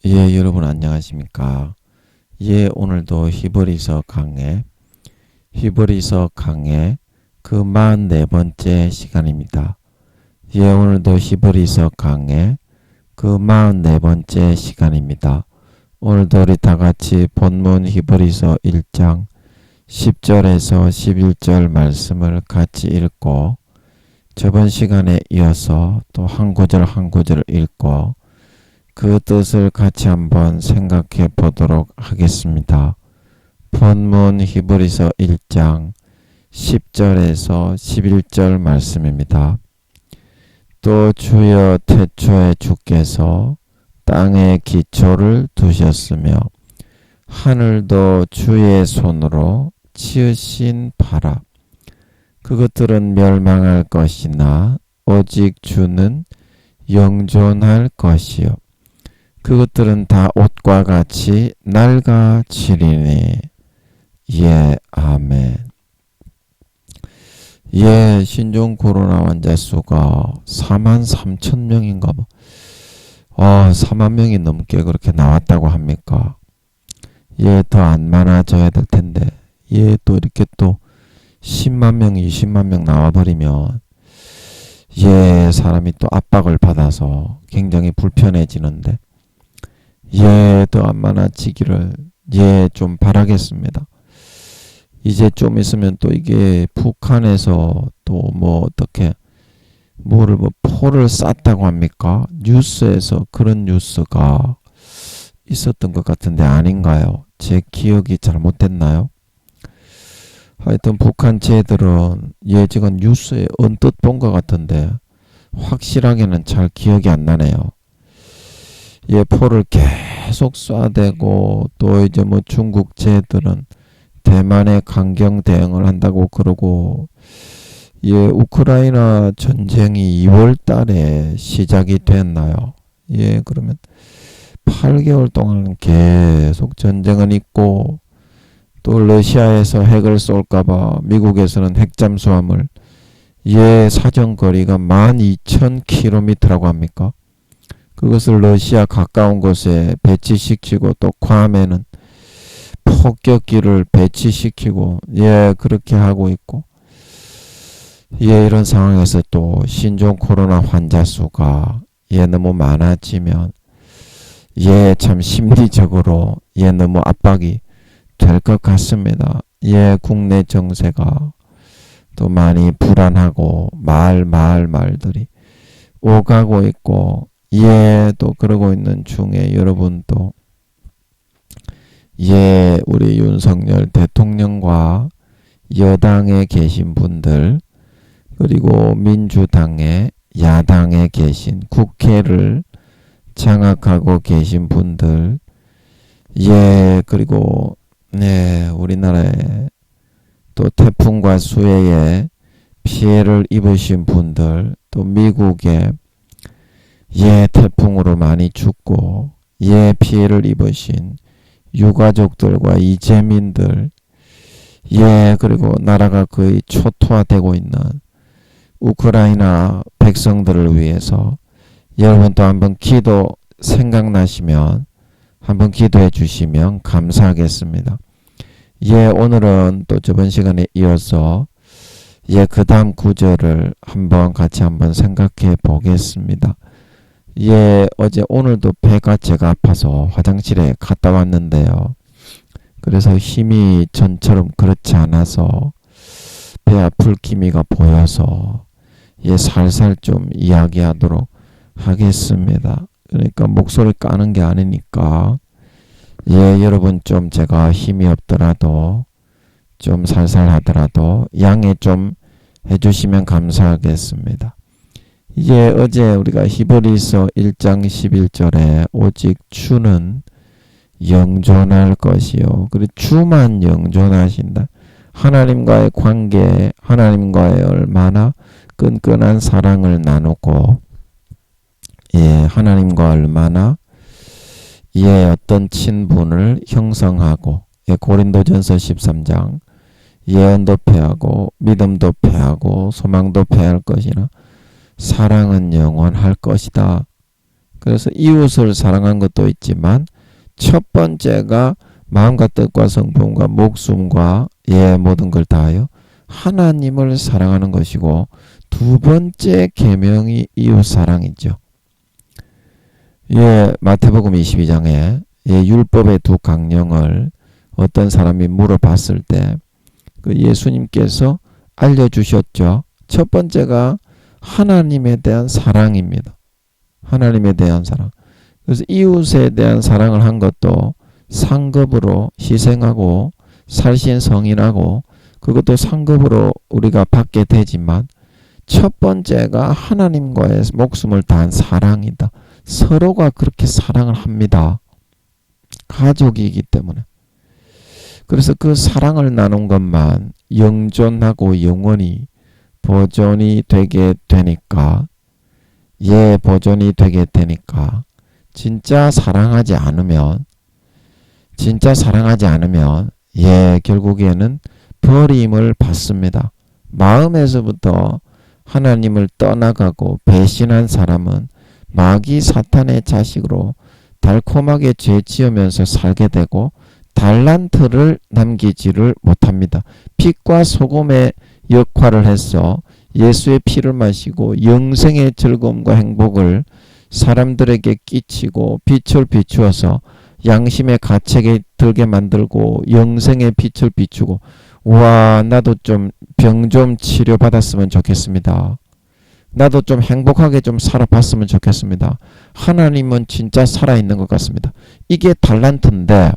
예, 여러분 안녕하십니까? 예, 오늘도 히브리서 강의 그 44번째 시간입니다. 예, 오늘도 히브리서 강의 그 44번째 시간입니다. 오늘도 우리 다 같이 본문 히브리서 1장 10절에서 11절 말씀을 같이 읽고 저번 시간에 이어서 또 한 구절 한 구절 읽고 그 뜻을 같이 한번 생각해 보도록 하겠습니다. 본문 히브리서 1장 10절에서 11절 말씀입니다. 또 주여 태초에 주께서 땅에 기초를 두셨으며 하늘도 주의 손으로 지으신 바라. 그것들은 멸망할 것이나 오직 주는 영존할 것이요. 그것들은 다 옷과 같이 낡아지리니. 예, 아멘. 예, 신종 코로나 환자 수가 43,000명인가 뭐. 4만 명이 넘게 그렇게 나왔다고 합니까? 예, 더 안 많아져야 될 텐데. 예, 또 이렇게 또 10만 명, 20만 명 나와버리면 예, 사람이 또 압박을 받아서 굉장히 불편해지는데 예, 더 안 많아지기를 예, 좀 바라겠습니다. 이제 좀 있으면 또 이게 북한에서 또 뭐 어떻게 뭐를 뭐 포를 쐈다고 합니까? 뉴스에서 그런 뉴스가 있었던 것 같은데 아닌가요? 제 기억이 잘못됐나요? 하여튼 북한 쟤들은 예, 지금 뉴스에 언뜻 본 것 같은데 확실하게는 잘 기억이 안 나네요. 예, 포를 계속 쏴대고 또 이제 뭐 중국 쟤들은 대만에 강경 대응을 한다고 그러고 예, 우크라이나 전쟁이 2월 달에 시작이 됐나요? 예, 그러면 8개월 동안 계속 전쟁은 있고 또 러시아에서 핵을 쏠까봐 미국에서는 핵잠수함을 예, 사정거리가 12,000km라고 합니까? 그것을 러시아 가까운 곳에 배치시키고 또 괌에는 폭격기를 배치시키고 예, 그렇게 하고 있고 예, 이런 상황에서 또 신종 코로나 환자 수가 예, 너무 많아지면 예, 참 심리적으로 예, 너무 압박이 될 것 같습니다. 예, 국내 정세가 또 많이 불안하고 말들이 오가고 있고 예, 또 그러고 있는 중에 여러분도 예, 우리 윤석열 대통령과 여당에 계신 분들 그리고 민주당의 야당에 계신 국회를 장악하고 계신 분들 예, 그리고 네, 우리나라에 또 태풍과 수해에 피해를 입으신 분들 또 미국에 예, 태풍으로 많이 죽고 예, 피해를 입으신 유가족들과 이재민들 예, 그리고 나라가 거의 초토화되고 있는 우크라이나 백성들을 위해서 여러분 또 한번 기도 생각나시면 한번 기도해 주시면 감사하겠습니다. 예, 오늘은 또 저번 시간에 이어서 예, 그 다음 구절을 같이 한번 생각해 보겠습니다. 예, 오늘도 배가 제가 아파서 화장실에 갔다 왔는데요. 그래서 힘이 전처럼 그렇지 않아서 배 아플 기미가 보여서 예, 살살 좀 이야기하도록 하겠습니다. 그러니까 목소리 까는 게 아니니까 예, 여러분 좀 제가 힘이 없더라도 좀 살살 하더라도 양해 좀 해주시면 감사하겠습니다. 이제 어제 우리가 히브리서 1장 11절에 오직 주는 영존할 것이요. 그리고 주만 영존하신다. 하나님과의 관계, 하나님과의 얼마나 끈끈한 사랑을 나누고 예, 하나님과 얼마나 예, 어떤 친분을 형성하고 예, 고린도전서 13장 예언도 패하고 믿음도 패하고 소망도 패할 것이나 사랑은 영원할 것이다. 그래서 이웃을 사랑한 것도 있지만 첫 번째가 마음과 뜻과 성품과 목숨과 모든 걸 다하여 하나님을 사랑하는 것이고, 두 번째 계명이 이웃 사랑이죠. 마태복음 22장에 율법의 두 강령을 어떤 사람이 물어봤을 때 그 예수님께서 알려주셨죠. 첫 번째가 하나님에 대한 사랑입니다. 하나님에 대한 사랑. 그래서 이웃에 대한 사랑을 한 것도 상급으로 희생하고 살신성인하고 그것도 상급으로 우리가 받게 되지만, 첫 번째가 하나님과의 목숨을 다한 사랑이다. 서로가 그렇게 사랑을 합니다. 가족이기 때문에. 그래서 그 사랑을 나눈 것만 영존하고 영원히 보존이 되게 되니까, 보존이 되게 되니까, 진짜 사랑하지 않으면 결국에는 버림을 받습니다. 마음에서부터 하나님을 떠나가고 배신한 사람은 마귀 사탄의 자식으로 달콤하게 죄 지으면서 살게 되고 달란트를 남기지를 못합니다. 빛과 소금의 역할을 해서 예수의 피를 마시고 영생의 즐거움과 행복을 사람들에게 끼치고 빛을 비추어서 양심의 가책에 들게 만들고 영생의 빛을 비추고, 와, 나도 좀 병 좀 치료받았으면 좋겠습니다. 나도 좀 행복하게 좀 살아봤으면 좋겠습니다. 하나님은 진짜 살아있는 것 같습니다. 이게 달란트인데,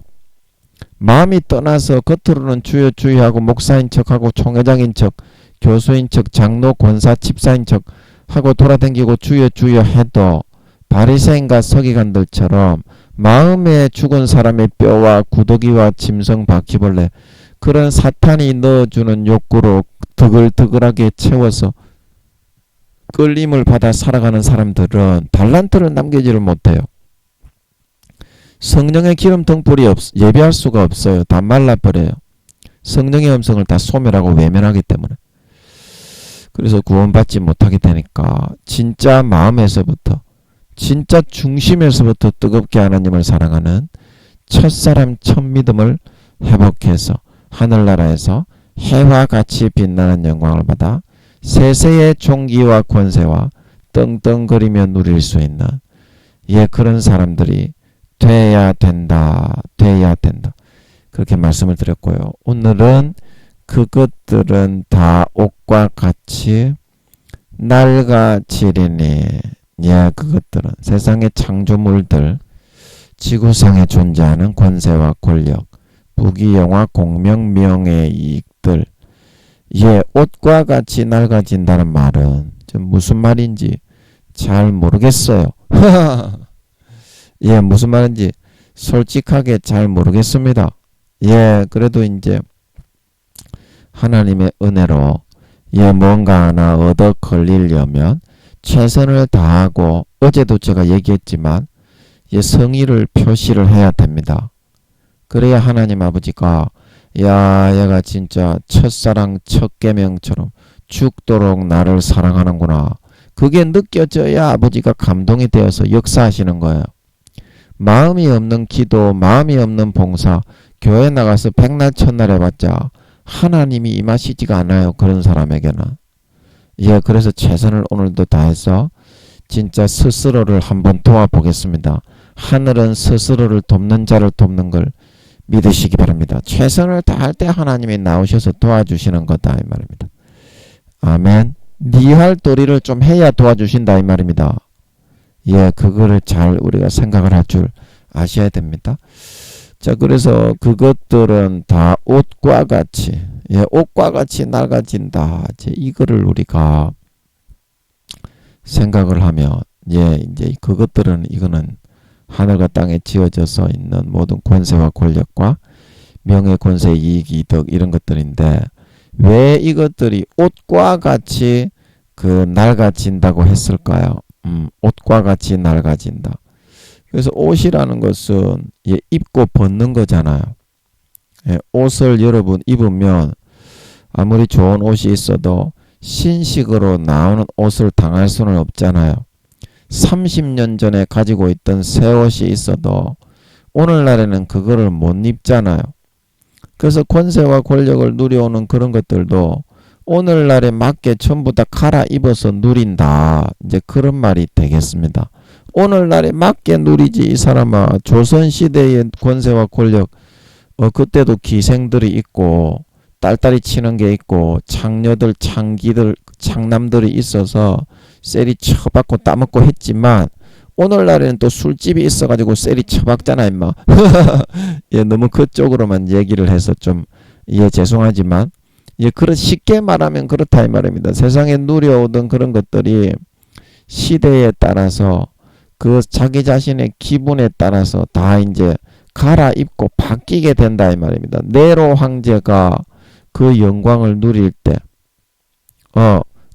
마음이 떠나서 겉으로는 주여 주여하고 목사인 척하고 총회장인 척, 교수인 척, 장로, 권사, 집사인 척 하고 돌아다니고 주여 주여 해도 바리새인과 서기관들처럼 마음에 죽은 사람의 뼈와 구더기와 짐승 바퀴벌레, 그런 사탄이 넣어주는 욕구로 드글드글하게 채워서 끌림을 받아 살아가는 사람들은 달란트를 남기지를 못해요. 성령의 기름 등불이 예배할 수가 없어요. 다 말라버려요. 성령의 음성을 다 소멸하고 외면하기 때문에. 그래서 구원받지 못하게 되니까 진짜 마음에서부터, 진짜 중심에서부터 뜨겁게 하나님을 사랑하는 첫사랑 첫믿음을 회복해서 하늘나라에서 해와 같이 빛나는 영광을 받아 세세의 종기와 권세와 떵떵거리며 누릴 수 있는 그런 사람들이 돼야 된다. 그렇게 말씀을 드렸고요. 오늘은 그것들은 다 옷과 같이 낡아지리니, 그것들은 세상의 창조물들, 지구상에 존재하는 권세와 권력, 부귀영화, 공명, 명예, 이익들, 옷과 같이 낡아진다는 말은 좀 무슨 말인지 잘 모르겠어요. 무슨 말인지 솔직하게 잘 모르겠습니다. 그래도 이제 하나님의 은혜로 뭔가 하나 얻어 걸리려면 최선을 다하고, 어제도 제가 얘기했지만 성의를 표시를 해야 됩니다. 그래야 하나님 아버지가 얘가 진짜 첫사랑 첫계명처럼 죽도록 나를 사랑하는구나, 그게 느껴져야 아버지가 감동이 되어서 역사하시는 거예요. 마음이 없는 기도, 마음이 없는 봉사, 교회 나가서 백날 첫날 해봤자 하나님이 임하시지가 않아요. 그런 사람에게는. 그래서 최선을 오늘도 다해서 진짜 스스로를 한번 도와보겠습니다. 하늘은 스스로를 돕는 자를 돕는 걸 믿으시기 바랍니다. 최선을 다할 때 하나님이 나오셔서 도와주시는 거다 이 말입니다. 아멘. 네 할 도리를 좀 해야 도와주신다 이 말입니다. 그거를 잘 우리가 생각을 할 줄 아셔야 됩니다. 자, 그래서 그것들은 다 옷과 같이, 옷과 같이 낡아진다. 이거를 우리가 생각을 하면, 이제 그것들은, 이거는 하늘과 땅에 지어져서 있는 모든 권세와 권력과 명예, 권세, 이익, 이득 이런 것들인데, 왜 이것들이 옷과 같이 낡아진다고 했을까요? 옷과 같이 낡아진다. 그래서 옷이라는 것은 입고 벗는 거잖아요. 옷을 여러분 입으면 아무리 좋은 옷이 있어도 신식으로 나오는 옷을 당할 수는 없잖아요. 30년 전에 가지고 있던 새 옷이 있어도 오늘날에는 그거를 못 입잖아요. 그래서 권세와 권력을 누려오는 그런 것들도 오늘날에 맞게 전부 다 갈아입어서 누린다. 이제 그런 말이 되겠습니다. 오늘날에 맞게 누리지 이 사람아. 조선시대의 권세와 권력 그때도 기생들이 있고 딸딸이 치는 게 있고 창녀들 창남들이 있어서 셀이 쳐박고 따먹고 했지만 오늘날에는 또 술집이 있어가지고 셀이 쳐박잖아 임마. 예, 너무 그쪽으로만 얘기를 해서 좀 죄송하지만 예, 쉽게 말하면 그렇다 이 말입니다. 세상에 누려오던 그런 것들이 시대에 따라서 그 자기 자신의 기분에 따라서 다 이제 갈아입고 바뀌게 된다 이 말입니다. 네로 황제가 그 영광을 누릴 때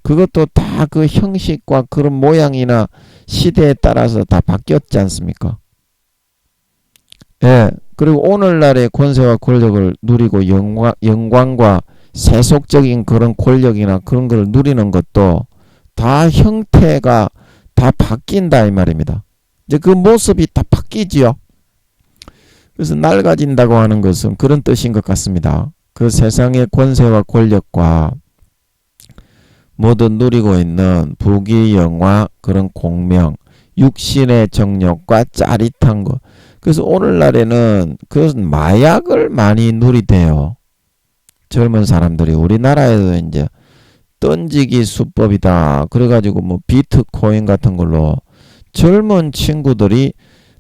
그것도 다 그 형식과 그런 모양이나 시대에 따라서 다 바뀌었지 않습니까? 예. 그리고 오늘날의 권세와 권력을 누리고 영광과 세속적인 그런 권력이나 그런 걸 누리는 것도 다 형태가 다 바뀐다 이 말입니다. 이제 그 모습이 다 바뀌지요. 그래서 낡아진다고 하는 것은 그런 뜻인 것 같습니다. 그 세상의 권세와 권력과 모두 누리고 있는 부귀 영화 그런 공명 육신의 정욕과 짜릿한 것. 그래서 오늘날에는 그 마약을 많이 누리대요. 젊은 사람들이. 우리나라에도 이제 던지기 수법이다 그래가지고 뭐 비트코인 같은 걸로 젊은 친구들이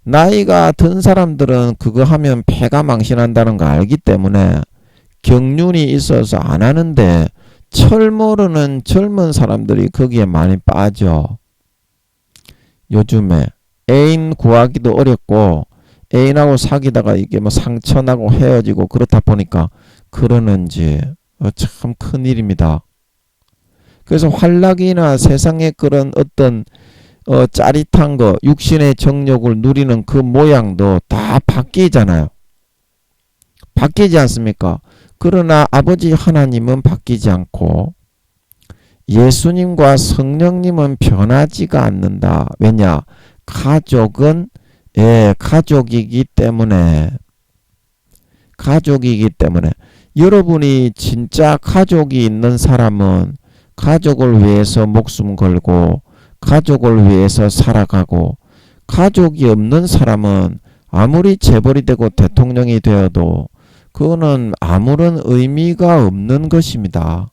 나이가 든 사람들은 그거 하면 폐가 망신한다는 거 알기 때문에 경륜이 있어서 안 하는데 철 모르는 젊은 사람들이 거기에 많이 빠져. 요즘에 애인 구하기도 어렵고 애인하고 사귀다가 이게 뭐 상처나고 헤어지고 그렇다 보니까 그러는지 참 큰일입니다. 그래서 활락이나 세상의 그런 어떤 짜릿한 거 육신의 정욕을 누리는 그 모양도 다 바뀌잖아요. 바뀌지 않습니까? 그러나 아버지 하나님은 바뀌지 않고 예수님과 성령님은 변하지가 않는다. 왜냐? 가족은 가족이기 때문에 여러분이 진짜 가족이 있는 사람은 가족을 위해서 목숨 걸고 가족을 위해서 살아가고 가족이 없는 사람은 아무리 재벌이 되고 대통령이 되어도 그거는 아무런 의미가 없는 것입니다.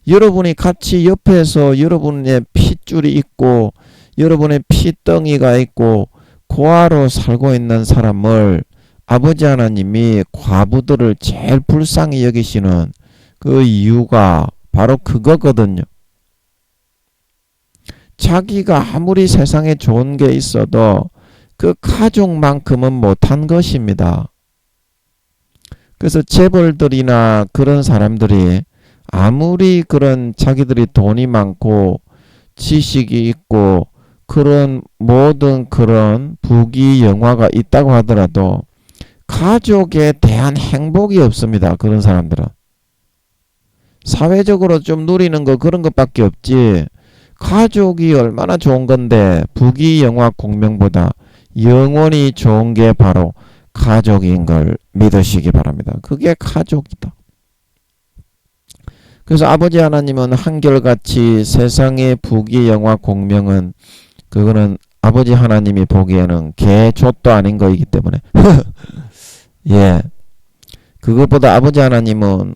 여러분이 같이 옆에서 여러분의 핏줄이 있고 여러분의 피덩이가 있고 고아로 살고 있는 사람을 아버지 하나님이 과부들을 제일 불쌍히 여기시는 그 이유가 바로 그거거든요. 자기가 아무리 세상에 좋은 게 있어도 그 가족만큼은 못한 것입니다. 그래서 재벌들이나 그런 사람들이 아무리 그런 자기들이 돈이 많고 지식이 있고 그런 모든 그런 부귀 영화가 있다고 하더라도 가족에 대한 행복이 없습니다. 그런 사람들은. 사회적으로 좀 누리는 거 그런 것밖에 없지 가족이 얼마나 좋은 건데 부귀 영화 공명보다 영원히 좋은 게 바로 가족인 걸 믿으시기 바랍니다. 그게 가족이다. 그래서 아버지 하나님은 한결같이 세상의 부귀 영화 공명은 그거는 아버지 하나님이 보기에는 개족도 아닌 거이기 때문에 예, 그것보다 아버지 하나님은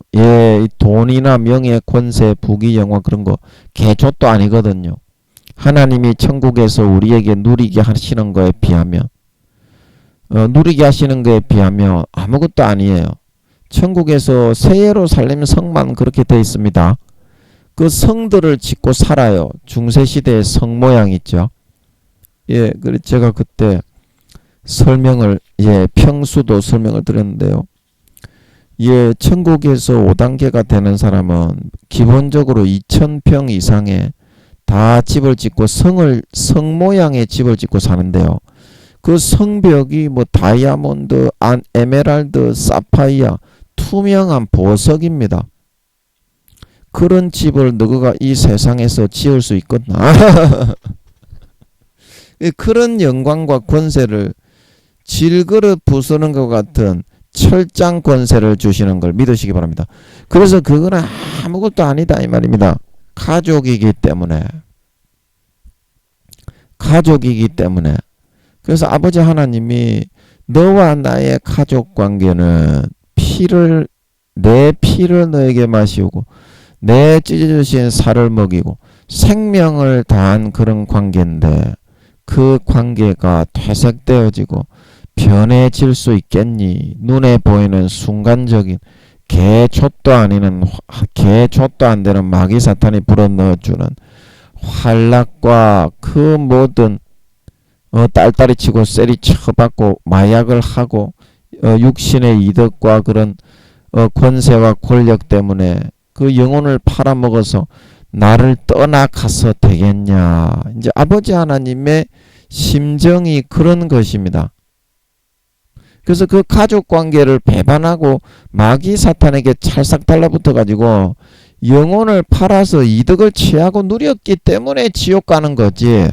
돈이나 명예 권세 부귀 영화 그런 거 개족도 아니거든요. 하나님이 천국에서 우리에게 누리게 하시는 거에 비하면 누리게 하시는 거에 비하면 아무것도 아니에요. 천국에서 새 예루살렘 성만 그렇게 되어 있습니다. 그 성들을 짓고 살아요. 중세시대의 성 모양 있죠. 예, 그래서 제가 그때 설명을 평수도 설명을 드렸는데요. 천국에서 5단계가 되는 사람은 기본적으로 2000평 이상의 다 집을 짓고 성 모양의 집을 짓고 사는데요. 그 성벽이 뭐 다이아몬드, 에메랄드, 사파이어, 투명한 보석입니다. 그런 집을 너가 이 세상에서 지을 수 있겠나? 그런 영광과 권세를 질그릇 부수는 것 같은 철장 권세를 주시는 걸 믿으시기 바랍니다. 그래서 그거는 아무것도 아니다 이 말입니다. 가족이기 때문에. 그래서 아버지 하나님이 너와 나의 가족 관계는 내 피를 너에게 마시우고 내 찢어주신 살을 먹이고 생명을 다한 그런 관계인데 그 관계가 퇴색되어지고 변해질 수 있겠니? 눈에 보이는 순간적인 개초도 안 되는 마귀 사탄이 불어넣어주는 활락과 그 모든 딸딸이 치고 세리 쳐받고 마약을 하고 육신의 이득과 그런 권세와 권력 때문에 그 영혼을 팔아먹어서 나를 떠나가서 되겠냐. 이제 아버지 하나님의 심정이 그런 것입니다. 그래서 그 가족 관계를 배반하고 마귀 사탄에게 찰싹 달라붙어 가지고 영혼을 팔아서 이득을 취하고 누렸기 때문에 지옥 가는 거지.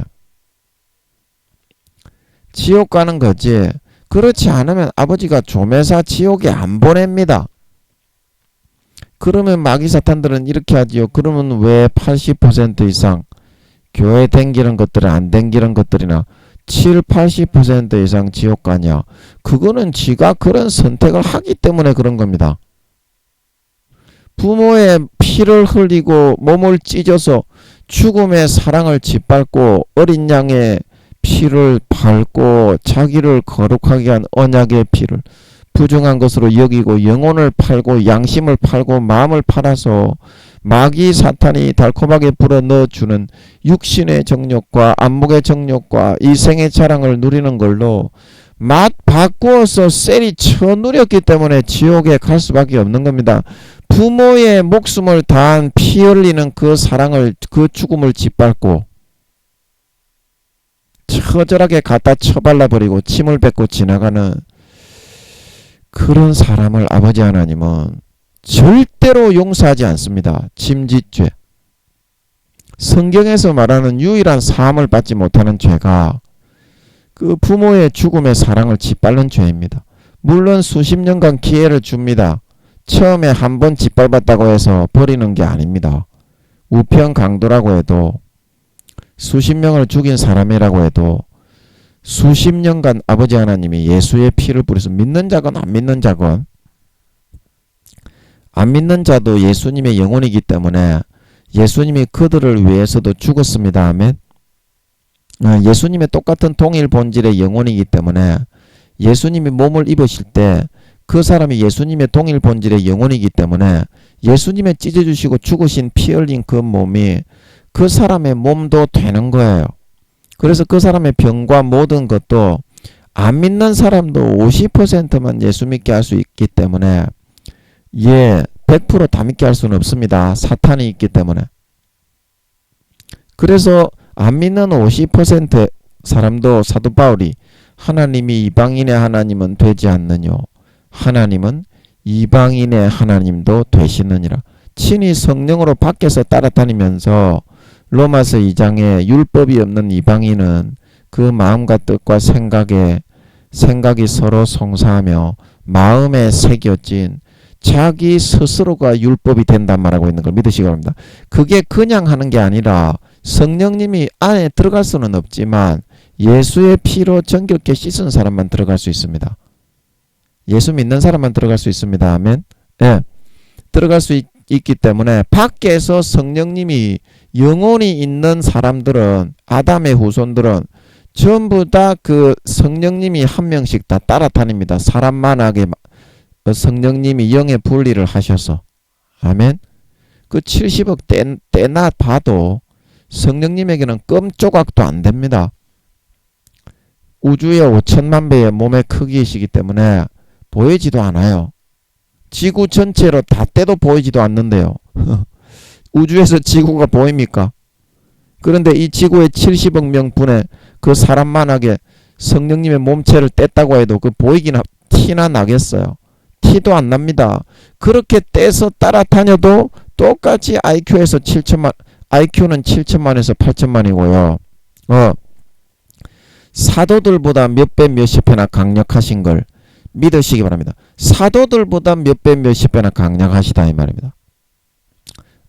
그렇지 않으면 아버지가 조매사 지옥에 안 보냅니다. 그러면 마귀 사탄들은 이렇게 하지요. 그러면 왜 80% 이상 교회 댕기는 것들은 안 댕기는 것들이나 80% 이상 지옥 가냐? 그거는 지가 그런 선택을 하기 때문에 그런 겁니다. 부모의 피를 흘리고 몸을 찢어서 죽음의 사랑을 짓밟고 어린 양의 피를 밟고 자기를 거룩하게 한 언약의 피를 부정한 것으로 여기고 영혼을 팔고 양심을 팔고 마음을 팔아서 마귀 사탄이 달콤하게 불어넣어주는 육신의 정욕과 안목의 정욕과 이생의 자랑을 누리는 걸로 맛 바꾸어서 셀이 쳐누렸기 때문에 지옥에 갈 수밖에 없는 겁니다. 부모의 목숨을 다한 피 흘리는 그 사랑을 그 죽음을 짓밟고 처절하게 갖다 처발라버리고 침을 뱉고 지나가는 그런 사람을 아버지 하나님은 절대로 용서하지 않습니다. 짐짓죄. 성경에서 말하는 유일한 사함을 받지 못하는 죄가 그 부모의 죽음의 사랑을 짓밟는 죄입니다. 물론 수십 년간 기회를 줍니다. 처음에 한 번 짓밟았다고 해서 버리는 게 아닙니다. 우편 강도라고 해도 수십 명을 죽인 사람이라고 해도 수십 년간 아버지 하나님이 예수의 피를 뿌려서 믿는 자건 안 믿는 자건 안 믿는 자도 예수님의 영혼이기 때문에 예수님이 그들을 위해서도 죽었습니다. 아멘. 예수님의 똑같은 동일 본질의 영혼이기 때문에 예수님이 몸을 입으실 때 그 사람이 예수님의 동일 본질의 영혼이기 때문에 예수님의 찢어주시고 죽으신 피 흘린 그 몸이 그 사람의 몸도 되는 거예요. 그래서 그 사람의 병과 모든 것도 안 믿는 사람도 50%만 예수 믿게 할 수 있기 때문에 100% 다 믿게 할 수는 없습니다. 사탄이 있기 때문에. 그래서 안 믿는 50% 사람도 사도 바울이 하나님이 이방인의 하나님은 되지 않느뇨. 하나님은 이방인의 하나님도 되시느니라. 친히 성령으로 밖에서 따라다니면서 로마서 2장에 율법이 없는 이방인은 그 마음과 뜻과 생각이 서로 송사하며 마음에 새겨진 자기 스스로가 율법이 된단 말하고 있는 걸 믿으시기 바랍니다. 그게 그냥 하는 게 아니라 성령님이 안에 들어갈 수는 없지만 예수의 피로 정결케 씻은 사람만 들어갈 수 있습니다. 예수 믿는 사람만 들어갈 수 있습니다. 아멘. 예, 들어갈 수 있기 때문에 밖에서 성령님이 영혼이 있는 사람들은 아담의 후손들은 전부 다 그 성령님이 한 명씩 다 따라다닙니다. 사람만하게 성령님이 영의 분리를 하셔서. 아멘. 그 70억 떼나 봐도 성령님에게는 껌조각도 안 됩니다. 우주의 5천만 배의 몸의 크기이시기 때문에 보이지도 않아요. 지구 전체로 다 떼도 보이지도 않는데요. 우주에서 지구가 보입니까? 그런데 이 지구의 70억 명분의 그 사람만하게 성령님의 몸체를 뗐다고 해도 그 보이기나 티나 나겠어요? 티도 안 납니다. 그렇게 떼서 따라다녀도 똑같이 IQ는 7천만에서 8천만이고요. 사도들보다 몇 배 몇십 배나 강력하신 걸 믿으시기 바랍니다. 사도들보다 몇 배 몇십 배나 강력하시다 이 말입니다.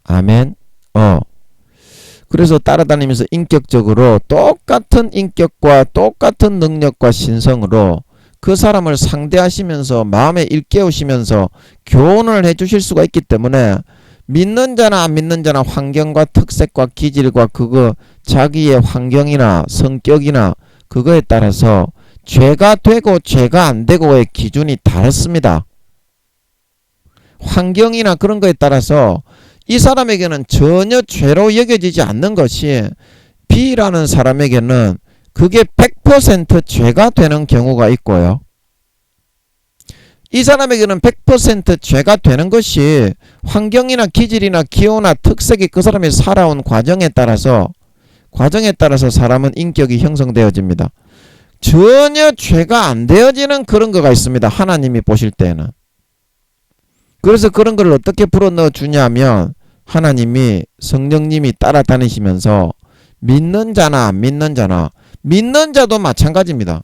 아멘. 그래서 따라다니면서 인격적으로 똑같은 인격과 똑같은 능력과 신성으로 그 사람을 상대하시면서 마음에 일깨우시면서 교훈을 해주실 수가 있기 때문에 믿는 자나 안 믿는 자나 환경과 특색과 기질과 그거 자기의 환경이나 성격이나 그거에 따라서 죄가 되고 죄가 안 되고의 기준이 다릅니다. 환경이나 그런 거에 따라서 이 사람에게는 전혀 죄로 여겨지지 않는 것이 B라는 사람에게는 그게 100% 죄가 되는 경우가 있고요. 이 사람에게는 100% 죄가 되는 것이 환경이나 기질이나 기호나 특색이 그 사람이 살아온 과정에 따라서 사람은 인격이 형성되어집니다. 전혀 죄가 안 되어지는 그런 거가 있습니다. 하나님이 보실 때는. 그래서 그런 걸 어떻게 불어넣어 주냐면 하나님이 성령님이 따라다니시면서 믿는 자나 안 믿는 자나 믿는 자도 마찬가지입니다.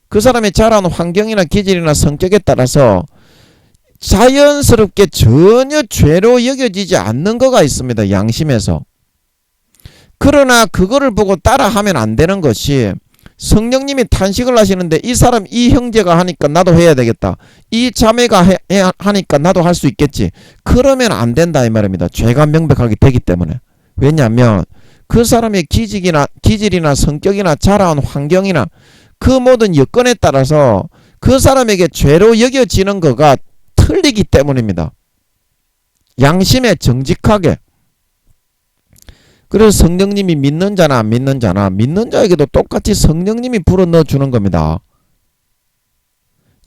그 사람이 자라온 환경이나 기질이나 성격에 따라서 자연스럽게 전혀 죄로 여겨지지 않는 거가 있습니다. 양심에서. 그러나 그거를 보고 따라하면 안 되는 것이 성령님이 탄식을 하시는데 이 사람 이 형제가 하니까 나도 해야 되겠다. 이 자매가 하니까 나도 할 수 있겠지. 그러면 안 된다 이 말입니다. 죄가 명백하게 되기 때문에. 왜냐하면 그 사람의 기질이나 성격이나 자라온 환경이나 그 모든 여건에 따라서 그 사람에게 죄로 여겨지는 거가 틀리기 때문입니다. 양심에 정직하게. 그래서 성령님이 믿는 자나 안 믿는 자나 믿는 자에게도 똑같이 성령님이 불어넣어 주는 겁니다.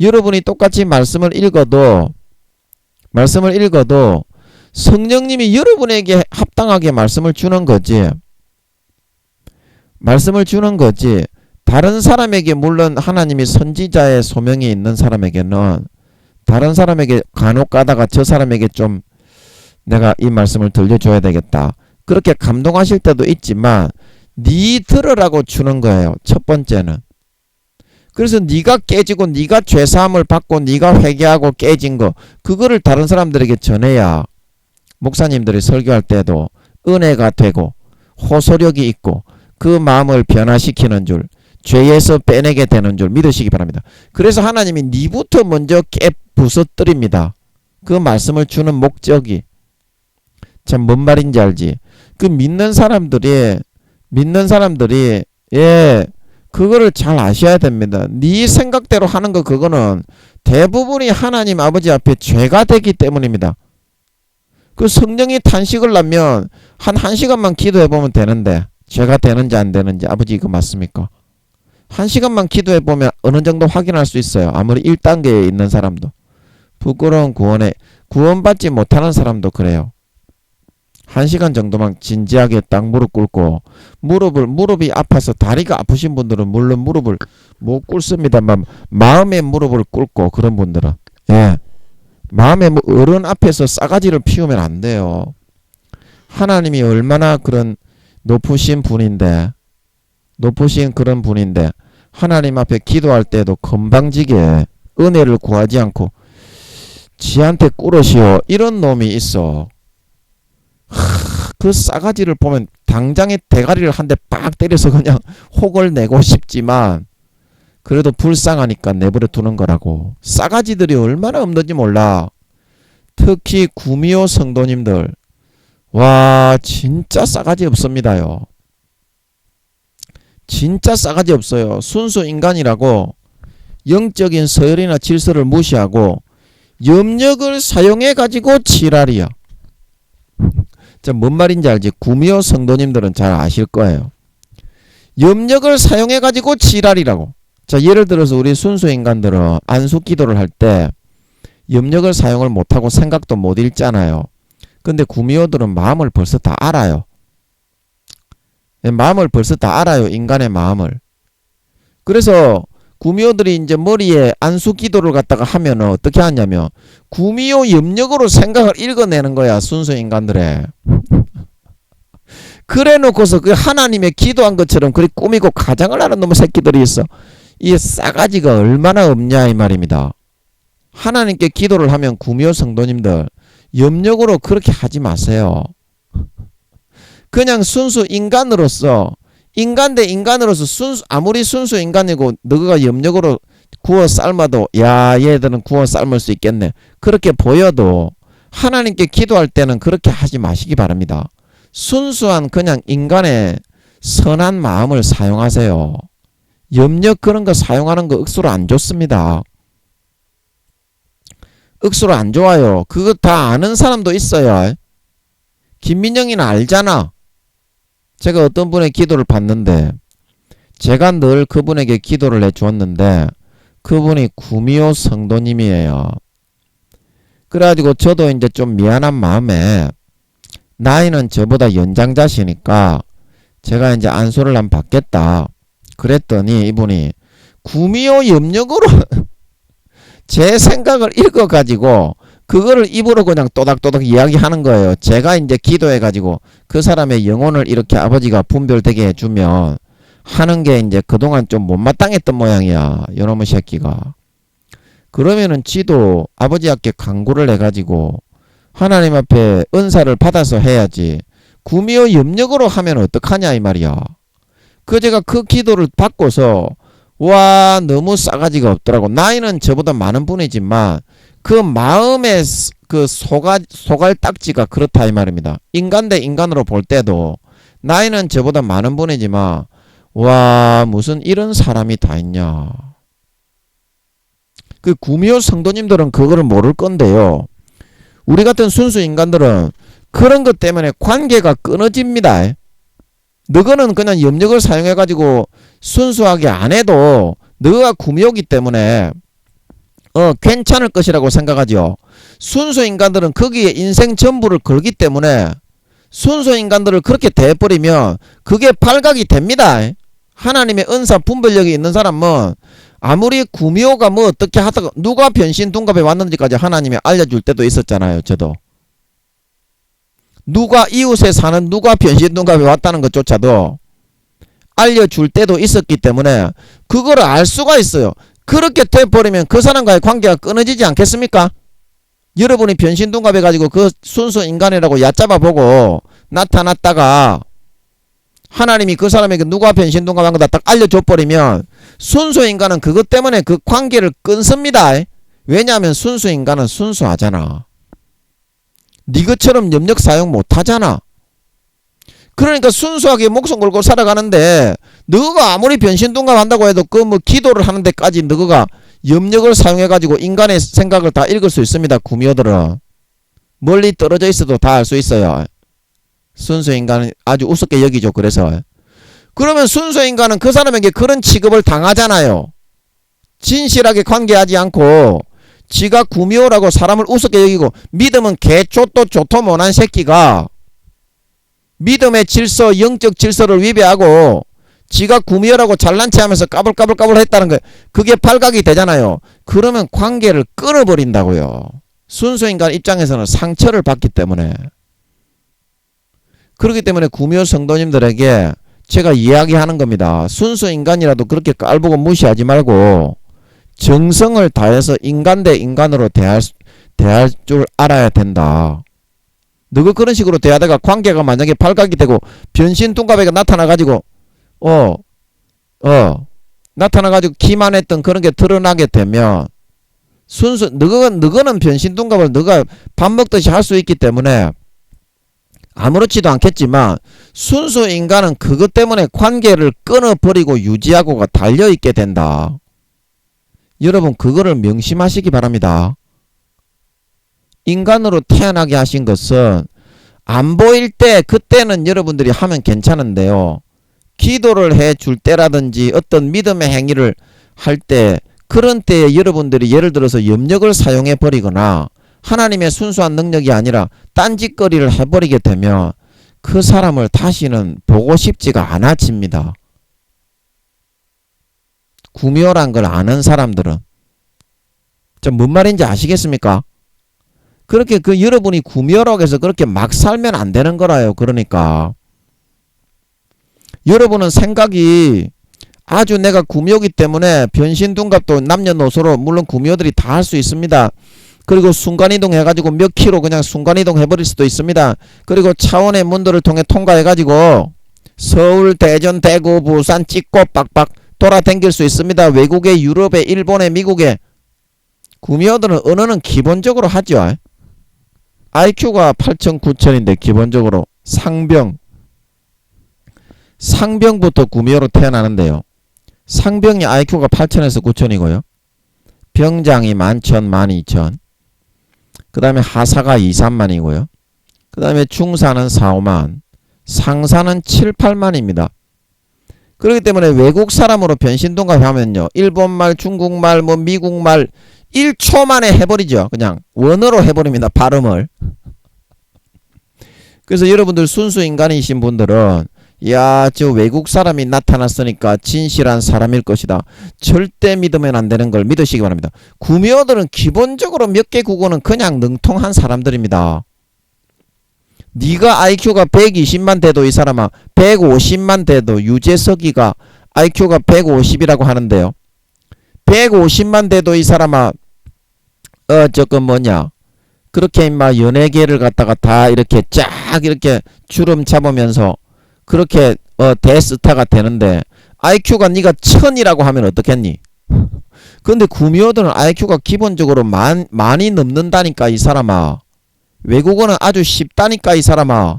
여러분이 똑같이 말씀을 읽어도 성령님이 여러분에게 합당하게 말씀을 주는 거지. 다른 사람에게 물론 하나님이 선지자의 소명이 있는 사람에게는 다른 사람에게 간혹 가다가 저 사람에게 좀 내가 이 말씀을 들려줘야 되겠다. 그렇게 감동하실 때도 있지만 네 들으라고 주는 거예요. 첫 번째는. 그래서 네가 깨지고 네가 죄사함을 받고 네가 회개하고 깨진 거 그거를 다른 사람들에게 전해야 목사님들이 설교할 때도 은혜가 되고 호소력이 있고 그 마음을 변화시키는 줄 죄에서 빼내게 되는 줄 믿으시기 바랍니다. 그래서 하나님이 네부터 먼저 부서뜨립니다. 그 말씀을 주는 목적이 참 뭔 말인지 알지? 그 믿는 사람들이 그거를 잘 아셔야 됩니다. 네 생각대로 하는 거 그거는 대부분이 하나님 아버지 앞에 죄가 되기 때문입니다. 그 성령이 탄식을 하면 한 1시간만 기도해보면 되는데 죄가 되는지 안 되는지 아버지 이거 맞습니까? 1시간만 기도해보면 어느 정도 확인할 수 있어요. 아무리 1단계에 있는 사람도. 부끄러운 구원받지 못하는 사람도 그래요. 1시간 정도만 진지하게 딱 무릎 꿇고 무릎이 아파서 다리가 아프신 분들은 물론 무릎을 못 꿇습니다만 마음의 무릎을 꿇고 그런 분들은 마음의 어른 앞에서 싸가지를 피우면 안 돼요. 하나님이 얼마나 그런 높으신 그런 분인데 하나님 앞에 기도할 때도 건방지게 은혜를 구하지 않고 지한테 꿇으시오 이런 놈이 있어. 그 싸가지를 보면 당장에 대가리를 한 대 빡 때려서 그냥 혹을 내고 싶지만 그래도 불쌍하니까 내버려 두는 거라고. 싸가지들이 얼마나 없는지 몰라. 특히 구미호 성도님들 와 진짜 싸가지 없습니다요. 진짜 싸가지 없어요. 순수 인간이라고 영적인 서열이나 질서를 무시하고 염력을 사용해 가지고 지랄이야. 뭔 말인지 알지? 구미호 성도님들은 잘 아실 거예요. 염력을 사용해 가지고 지랄이라고. 자, 예를 들어서 우리 순수 인간들은 안수 기도를 할 때 염력을 사용을 못하고 생각도 못 읽잖아요. 근데 구미호들은 마음을 벌써 다 알아요. 마음을 벌써 다 알아요. 인간의 마음을. 그래서 구미호들이 이제 머리에 안수 기도를 갖다가 하면 어떻게 하냐면 구미호 염력으로 생각을 읽어내는 거야. 순수 인간들의. 그래 놓고서 그 하나님의 기도한 것처럼 그리 꾸미고 가장을 하는 놈의 새끼들이 있어. 이 싸가지가 얼마나 없냐 이 말입니다. 하나님께 기도를 하면 구미호 성도님들 염력으로 그렇게 하지 마세요. 그냥 순수 인간으로서 인간 대 인간으로서 아무리 순수 인간이고 너가 염력으로 구워 삶아도 야 얘들은 구워 삶을 수 있겠네 그렇게 보여도 하나님께 기도할 때는 그렇게 하지 마시기 바랍니다. 순수한 그냥 인간의 선한 마음을 사용하세요. 염력 그런 거 사용하는 거 억수로 안 좋습니다. 억수로 안 좋아요. 그거 다 아는 사람도 있어요. 김민영이는 알잖아. 제가 어떤 분의 기도를 받는데 제가 늘 그분에게 기도를 해주었는데 그분이 구미호 성도님이에요. 그래가지고 저도 이제 좀 미안한 마음에 나이는 저보다 연장자시니까 제가 이제 안수를 한번 받겠다. 그랬더니 이분이 구미호 염력으로 제 생각을 읽어가지고 그거를 입으로 그냥 또닥또닥 이야기하는 거예요. 제가 이제 기도해가지고 그 사람의 영혼을 이렇게 아버지가 분별되게 해주면 하는 게 이제 그동안 좀 못마땅했던 모양이야. 요놈의 새끼가. 그러면은 지도 아버지께 간구를 해가지고 하나님 앞에 은사를 받아서 해야지. 구미호 염력으로 하면 어떡하냐 이 말이야. 제가 그 기도를 받고서 와 너무 싸가지가 없더라고. 나이는 저보다 많은 분이지만 그 마음의 그 소갈딱지가 그렇다 이 말입니다. 인간 대 인간으로 볼 때도 나이는 저보다 많은 분이지만 와 무슨 이런 사람이 다 있냐. 그 구미호 성도님들은 그거를 모를 건데요. 우리 같은 순수 인간들은 그런 것 때문에 관계가 끊어집니다. 너거는 그냥 염력을 사용해가지고 순수하게 안 해도 너가 구미호기 때문에 괜찮을 것이라고 생각하죠. 순수 인간들은 거기에 인생 전부를 걸기 때문에 순수 인간들을 그렇게 대해버리면 그게 발각이 됩니다. 하나님의 은사 분별력이 있는 사람은 아무리 구미호가 뭐 어떻게 하다가 누가 변신 둔갑에 왔는지까지 하나님이 알려줄 때도 있었잖아요. 저도 누가 이웃에 사는 누가 변신 둔갑에 왔다는 것조차도 알려줄 때도 있었기 때문에 그거를 알 수가 있어요. 그렇게 돼버리면 그 사람과의 관계가 끊어지지 않겠습니까? 여러분이 변신 둔갑해 가지고 그 순수 인간이라고 얕잡아 보고 나타났다가 하나님이 그 사람에게 누가 변신 둔갑한 거다 딱 알려줘 버리면 순수 인간은 그것 때문에 그 관계를 끊습니다. 왜냐하면 순수 인간은 순수하잖아. 니 것처럼 염력 사용 못하잖아. 그러니까 순수하게 목숨 걸고 살아가는데 너가 아무리 변신둔갑 한다고 해도 그 뭐 기도를 하는 데까지 너가 염력을 사용해가지고 인간의 생각을 다 읽을 수 있습니다. 구미호들은 멀리 떨어져 있어도 다 알 수 있어요. 순수 인간은 아주 우습게 여기죠. 그래서 그러면 순수 인간은 그 사람에게 그런 취급을 당하잖아요. 진실하게 관계하지 않고 지가 구미호라고 사람을 우습게 여기고 믿음은 개초도 조토 못한 새끼가 믿음의 질서 영적 질서를 위배하고 지가 구미호라고 잘난 체하면서 까불까불 했다는 거예요. 그게 발각이 되잖아요. 그러면 관계를 끊어버린다고요. 순수인간 입장에서는 상처를 받기 때문에. 그렇기 때문에 구미호 성도님들에게 제가 이야기하는 겁니다. 순수인간이라도 그렇게 깔보고 무시하지 말고 정성을 다해서 인간 대 인간으로 대할 줄 알아야 된다. 너가 그런 식으로 대하다가 관계가 만약에 발각이 되고 변신 둔갑애가 나타나가지고 나타나가지고 기만했던 그런 게 드러나게 되면 너거는 변신 둔갑을 너가 밥 먹듯이 할 수 있기 때문에 아무렇지도 않겠지만 순수 인간은 그것 때문에 관계를 끊어버리고 유지하고가 달려있게 된다. 여러분 그거를 명심하시기 바랍니다. 인간으로 태어나게 하신 것은 안 보일 때 그때는 여러분들이 하면 괜찮은데요. 기도를 해줄 때라든지 어떤 믿음의 행위를 할 때 그런 때에 여러분들이 예를 들어서 염력을 사용해 버리거나 하나님의 순수한 능력이 아니라 딴짓거리를 해버리게 되면 그 사람을 다시는 보고 싶지가 않아집니다. 구미호란 걸 아는 사람들은 좀 뭔 말인지 아시겠습니까? 그렇게 여러분이 구미호라고 해서 그렇게 막 살면 안 되는 거라요. 그러니까 여러분은 생각이 아주 내가 구미호기 때문에 변신둔갑도 남녀노소로 물론 구미호들이 다 할 수 있습니다. 그리고 순간이동 해가지고 몇 킬로 그냥 순간이동 해버릴 수도 있습니다. 그리고 차원의 문들을 통해 통과해가지고 서울, 대전, 대구, 부산 찍고 빡빡 돌아다닐 수 있습니다. 외국에, 유럽에, 일본에, 미국에. 구미호들은 언어는 기본적으로 하죠. IQ가 8,000, 9,000인데 기본적으로 상병부터 구미호로 태어나는데요. 상병이 IQ가 8,000에서 9,000이고요. 병장이 11,000, 12,000. 그 다음에 하사가 2, 3만이고요. 그 다음에 중사는 4, 5만. 상사는 7, 8만입니다. 그렇기 때문에 외국 사람으로 변신동갑하면요. 일본말, 중국말, 뭐 미국말 1초 만에 해버리죠. 그냥 원어로 해버립니다. 발음을. 그래서 여러분들 순수 인간이신 분들은 야, 저 외국 사람이 나타났으니까 진실한 사람일 것이다. 절대 믿으면 안 되는 걸 믿으시기 바랍니다. 구미호들은 기본적으로 몇 개 국어는 그냥 능통한 사람들입니다. 네가 IQ가 120만 돼도 이 사람아 150만 돼도 유재석이가 IQ가 150이라고 하는데요. 150만 돼도 이 사람아 저건 뭐냐 그렇게 임마 연예계를 갖다가 다 이렇게 쫙 이렇게 주름 잡으면서 그렇게 대스타가 되는데 IQ가 네가 1000이라고 하면 어떻겠니? 근데 구미호들은 IQ가 기본적으로 많이 넘는다니까 이 사람아. 외국어는 아주 쉽다니까 이 사람아.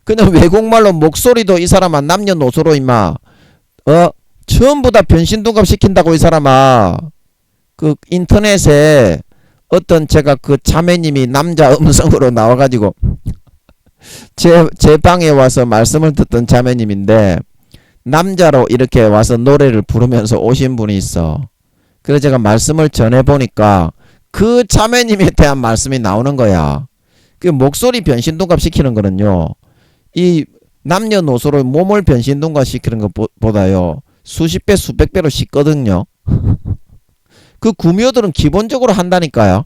그냥 외국말로 목소리도 이 사람아 남녀노소로 임마 전부 다 변신둔갑 시킨다고 이 사람아. 그 인터넷에 어떤 제가 그 자매님이 남자 음성으로 나와가지고 제 방에 와서 말씀을 듣던 자매님인데 남자로 이렇게 와서 노래를 부르면서 오신 분이 있어. 그래서 제가 말씀을 전해보니까 그 자매님에 대한 말씀이 나오는 거야. 그 목소리 변신둔갑 시키는 거는요. 이 남녀노소로 몸을 변신둔갑 시키는 것보다요. 수십 배 수백 배로 쉽거든요. 그 구미호들은 기본적으로 한다니까요.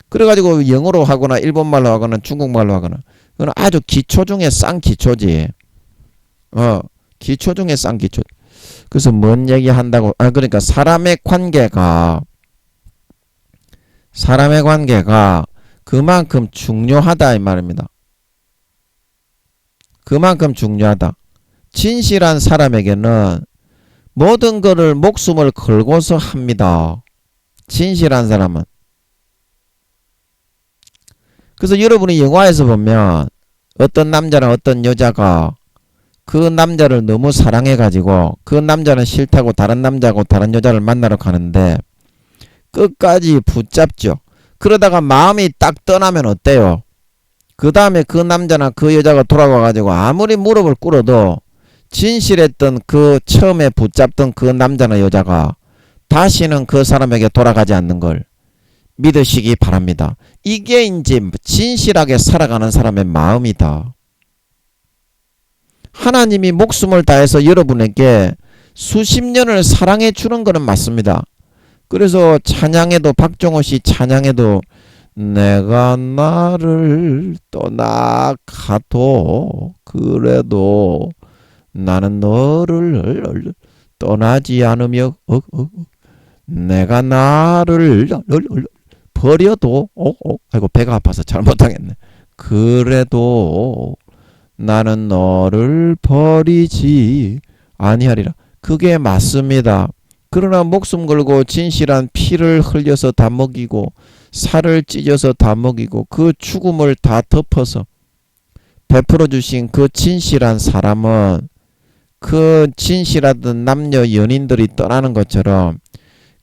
그래가지고 영어로 하거나 일본말로 하거나 중국말로 하거나 그건 아주 기초 중에 싼 기초지. 기초 중에 싼 기초. 그래서 뭔 얘기 한다고 그러니까 사람의 관계가 그만큼 중요하다 이 말입니다. 그만큼 중요하다. 진실한 사람에게는 모든 것을 목숨을 걸고서 합니다. 진실한 사람은. 그래서 여러분이 영화에서 보면 어떤 남자나 어떤 여자가 그 남자를 너무 사랑해가지고 그 남자는 싫다고 다른 남자하고 다른 여자를 만나러 가는데 끝까지 붙잡죠. 그러다가 마음이 딱 떠나면 어때요? 그 다음에 그 남자나 그 여자가 돌아와가지고 아무리 무릎을 꿇어도 진실했던 그 처음에 붙잡던 그 남자나 여자가 다시는 그 사람에게 돌아가지 않는 걸 믿으시기 바랍니다. 이게 이제 진실하게 살아가는 사람의 마음이다. 하나님이 목숨을 다해서 여러분에게 수십 년을 사랑해 주는 것은 맞습니다. 그래서 찬양에도 박종호씨 찬양에도 내가 나를 떠나가도 그래도 나는 너를 떠나지 않으며 내가 나를 버려도 아이고 배가 아파서 잘못하겠네. 그래도 나는 너를 버리지 아니하리라. 그게 맞습니다. 그러나 목숨 걸고 진실한 피를 흘려서 다 먹이고 살을 찢어서 다 먹이고 그 죽음을 다 덮어서 베풀어 주신 그 진실한 사람은 그 진실하던 남녀 연인들이 떠나는 것처럼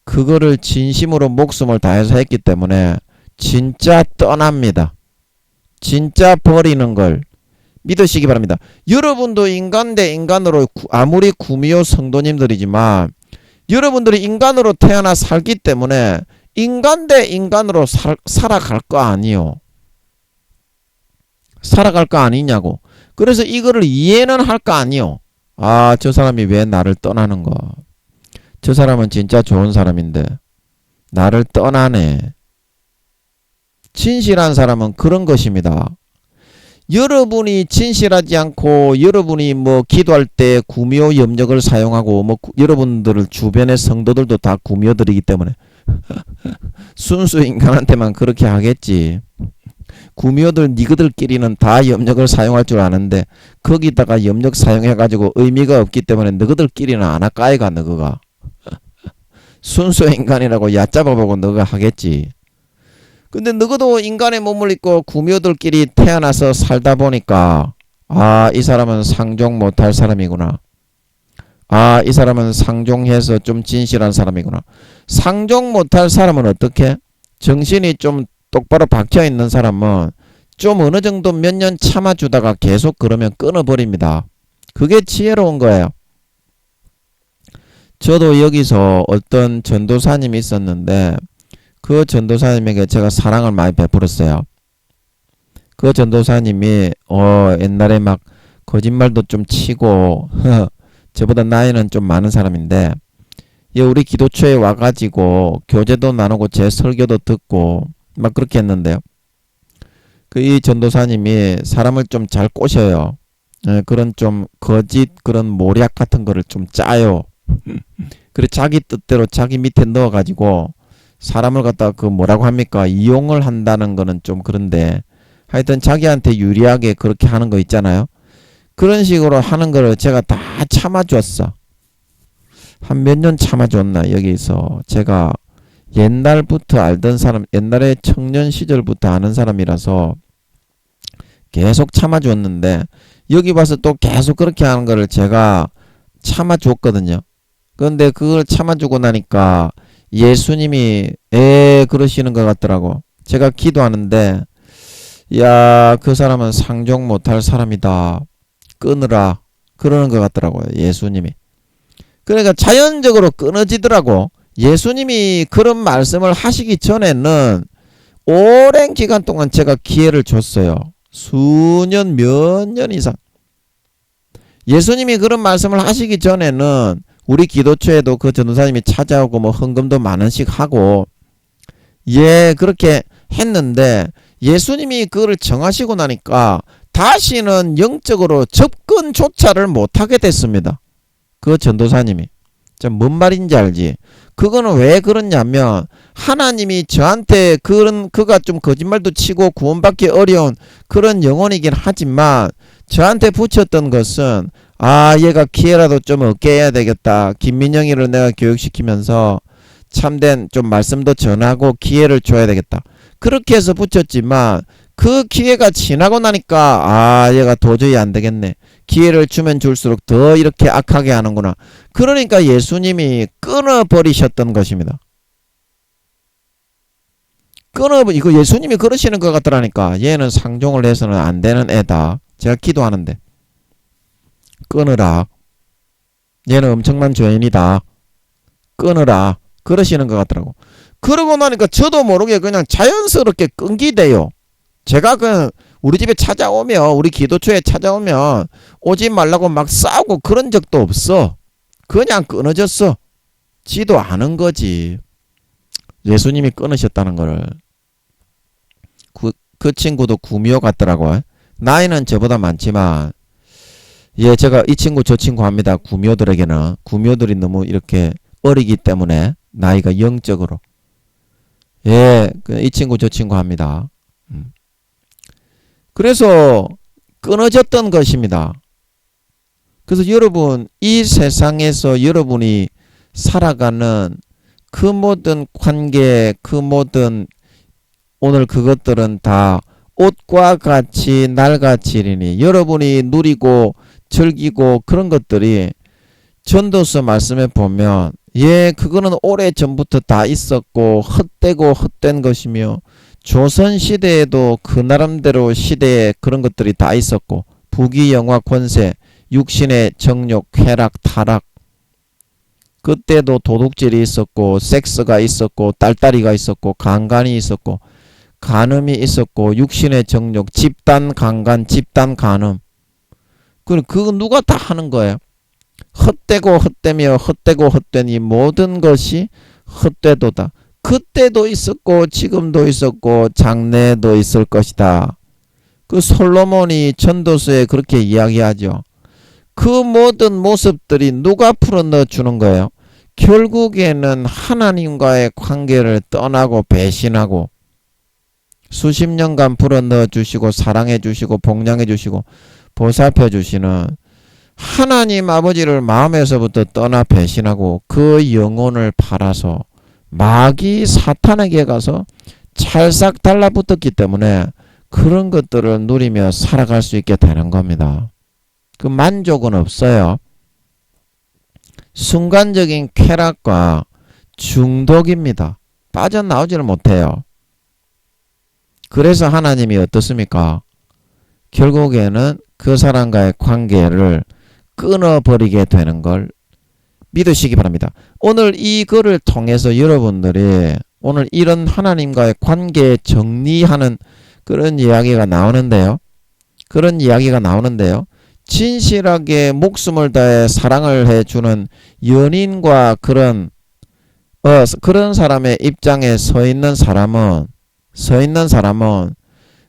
그거를 진심으로 목숨을 다해서 했기 때문에 진짜 떠납니다. 진짜 버리는 걸 믿으시기 바랍니다. 여러분도 인간 대 인간으로 아무리 구미호 성도님들이지만 여러분들이 인간으로 태어나 살기 때문에 인간 대 인간으로 살아갈 거 아니요. 살아갈 거 아니냐고. 그래서 이거를 이해는 할 거 아니요. 아, 저 사람이 왜 나를 떠나는가. 저 사람은 진짜 좋은 사람인데 나를 떠나네. 진실한 사람은 그런 것입니다. 여러분이 진실하지 않고 여러분이 뭐 기도할 때 구미호 염력을 사용하고 뭐 여러분들 주변의 성도들도 다 구미호들이기 때문에 순수 인간한테만 그렇게 하겠지. 구미호들 니그들끼리는 다 염력을 사용할 줄 아는데 거기다가 염력 사용해가지고 의미가 없기 때문에 너희들끼리는 안 할까이가 너가 순수 인간이라고 얕잡아보고 너가 하겠지. 근데 너희도 인간의 몸을 입고 구미호들끼리 태어나서 살다 보니까 아, 이 사람은 상종 못할 사람이구나. 아, 이 사람은 상종해서 좀 진실한 사람이구나. 상종 못할 사람은 어떻게? 정신이 좀 똑바로 박혀있는 사람은 좀 어느 정도 몇 년 참아주다가 계속 그러면 끊어버립니다. 그게 지혜로운 거예요. 저도 여기서 어떤 전도사님이 있었는데 그 전도사님에게 제가 사랑을 많이 베풀었어요. 그 전도사님이 옛날에 막 거짓말도 좀 치고 저보다 나이는 좀 많은 사람인데 우리 기도처에 와가지고 교제도 나누고 제 설교도 듣고 막 그렇게 했는데요. 이 전도사님이 사람을 좀 잘 꼬셔요. 그런 좀 거짓 그런 모략 같은 거를 좀 짜요. 그래 자기 뜻대로 자기 밑에 넣어가지고 사람을 갖다 그 뭐라고 합니까? 이용을 한다는 거는 좀 그런데 하여튼 자기한테 유리하게 그렇게 하는 거 있잖아요. 그런 식으로 하는 거를 제가 다 참아줬어. 한 몇 년 참아줬나 여기서 제가 옛날부터 알던 사람, 옛날에 청년 시절부터 아는 사람이라서 계속 참아줬는데 여기 와서 또 계속 그렇게 하는 거를 제가 참아줬거든요. 그런데 그걸 참아주고 나니까 예수님이 그러시는 것 같더라고. 제가 기도하는데 야, 그 사람은 상종 못할 사람이다. 끊으라. 그러는 것 같더라고요. 예수님이. 그러니까 자연적으로 끊어지더라고. 예수님이 그런 말씀을 하시기 전에는 오랜 기간 동안 제가 기회를 줬어요. 수년, 몇 년 이상. 예수님이 그런 말씀을 하시기 전에는 우리 기도처에도 그 전도사님이 찾아오고 뭐 헌금도 만 원씩 하고 그렇게 했는데 예수님이 그걸 정하시고 나니까 다시는 영적으로 접근조차를 못하게 됐습니다. 그 전도사님이. 뭔 말인지 알지? 그거는 왜 그러냐면 하나님이 저한테 그가 좀 거짓말도 치고 구원받기 어려운 그런 영혼이긴 하지만 저한테 붙였던 것은 얘가 기회라도 좀 얻게 해야 되겠다. 김민영이를 내가 교육시키면서 참된 좀 말씀도 전하고 기회를 줘야 되겠다. 그렇게 해서 붙였지만 그 기회가 지나고 나니까 얘가 도저히 안 되겠네. 기회를 주면 줄수록 더 이렇게 악하게 하는구나. 그러니까 예수님이 끊어버리셨던 것입니다. 이거 예수님이 그러시는 것 같더라니까. 얘는 상종을 해서는 안 되는 애다. 제가 기도하는데 끊으라. 얘는 엄청난 죄인이다. 끊으라. 그러시는 것 같더라고. 그러고 나니까 저도 모르게 그냥 자연스럽게 끊기 돼요. 제가 우리 집에 찾아오면 우리 기도처에 찾아오면 오지 말라고 막 싸우고 그런 적도 없어. 그냥 끊어졌어. 지도 않은 거지. 예수님이 끊으셨다는 거를. 그 친구도 구미호 같더라고. 나이는 저보다 많지만 제가 이 친구 저 친구 합니다. 구미호들에게는. 구미호들이 너무 이렇게 어리기 때문에 나이가 영적으로. 이 친구 저 친구 합니다. 그래서 끊어졌던 것입니다. 그래서 여러분 이 세상에서 여러분이 살아가는 그 모든 관계, 그 모든 오늘 그것들은 다 옷과 같이 낡아지리니 여러분이 누리고 즐기고 그런 것들이 전도서 말씀에 보면 그거는 오래전부터 다 있었고 헛되고 헛된 것이며 조선시대에도 그 나름대로 시대에 그런 것들이 다 있었고 부귀영화 권세 육신의 정욕 쾌락 타락 그때도 도둑질이 있었고 섹스가 있었고 딸딸이가 있었고 강간이 있었고 간음이 있었고 육신의 정욕 집단 강간 집단 간음 그거 누가 다 하는 거예요. 헛되고 헛되며 헛되고 헛된 이 모든 것이 헛되도다. 그때도 있었고 지금도 있었고 장래도 있을 것이다. 그 솔로몬이 전도서에 그렇게 이야기하죠. 그 모든 모습들이 누가 풀어넣어 주는 거예요? 결국에는 하나님과의 관계를 떠나고 배신하고 수십 년간 불어넣어 주시고 사랑해 주시고 복양해 주시고 보살펴 주시는 하나님 아버지를 마음에서부터 떠나 배신하고 그 영혼을 팔아서 마귀 사탄에게 가서 찰싹 달라붙었기 때문에 그런 것들을 누리며 살아갈 수 있게 되는 겁니다. 그 만족은 없어요. 순간적인 쾌락과 중독입니다. 빠져나오지를 못해요. 그래서 하나님이 어떻습니까? 결국에는 그 사람과의 관계를 끊어버리게 되는 걸 믿으시기 바랍니다. 오늘 이 글을 통해서 여러분들이 오늘 이런 하나님과의 관계 정리하는 그런 이야기가 나오는데요. 진실하게 목숨을 다해 사랑을 해주는 연인과 그런 사람의 입장에 서 있는 사람은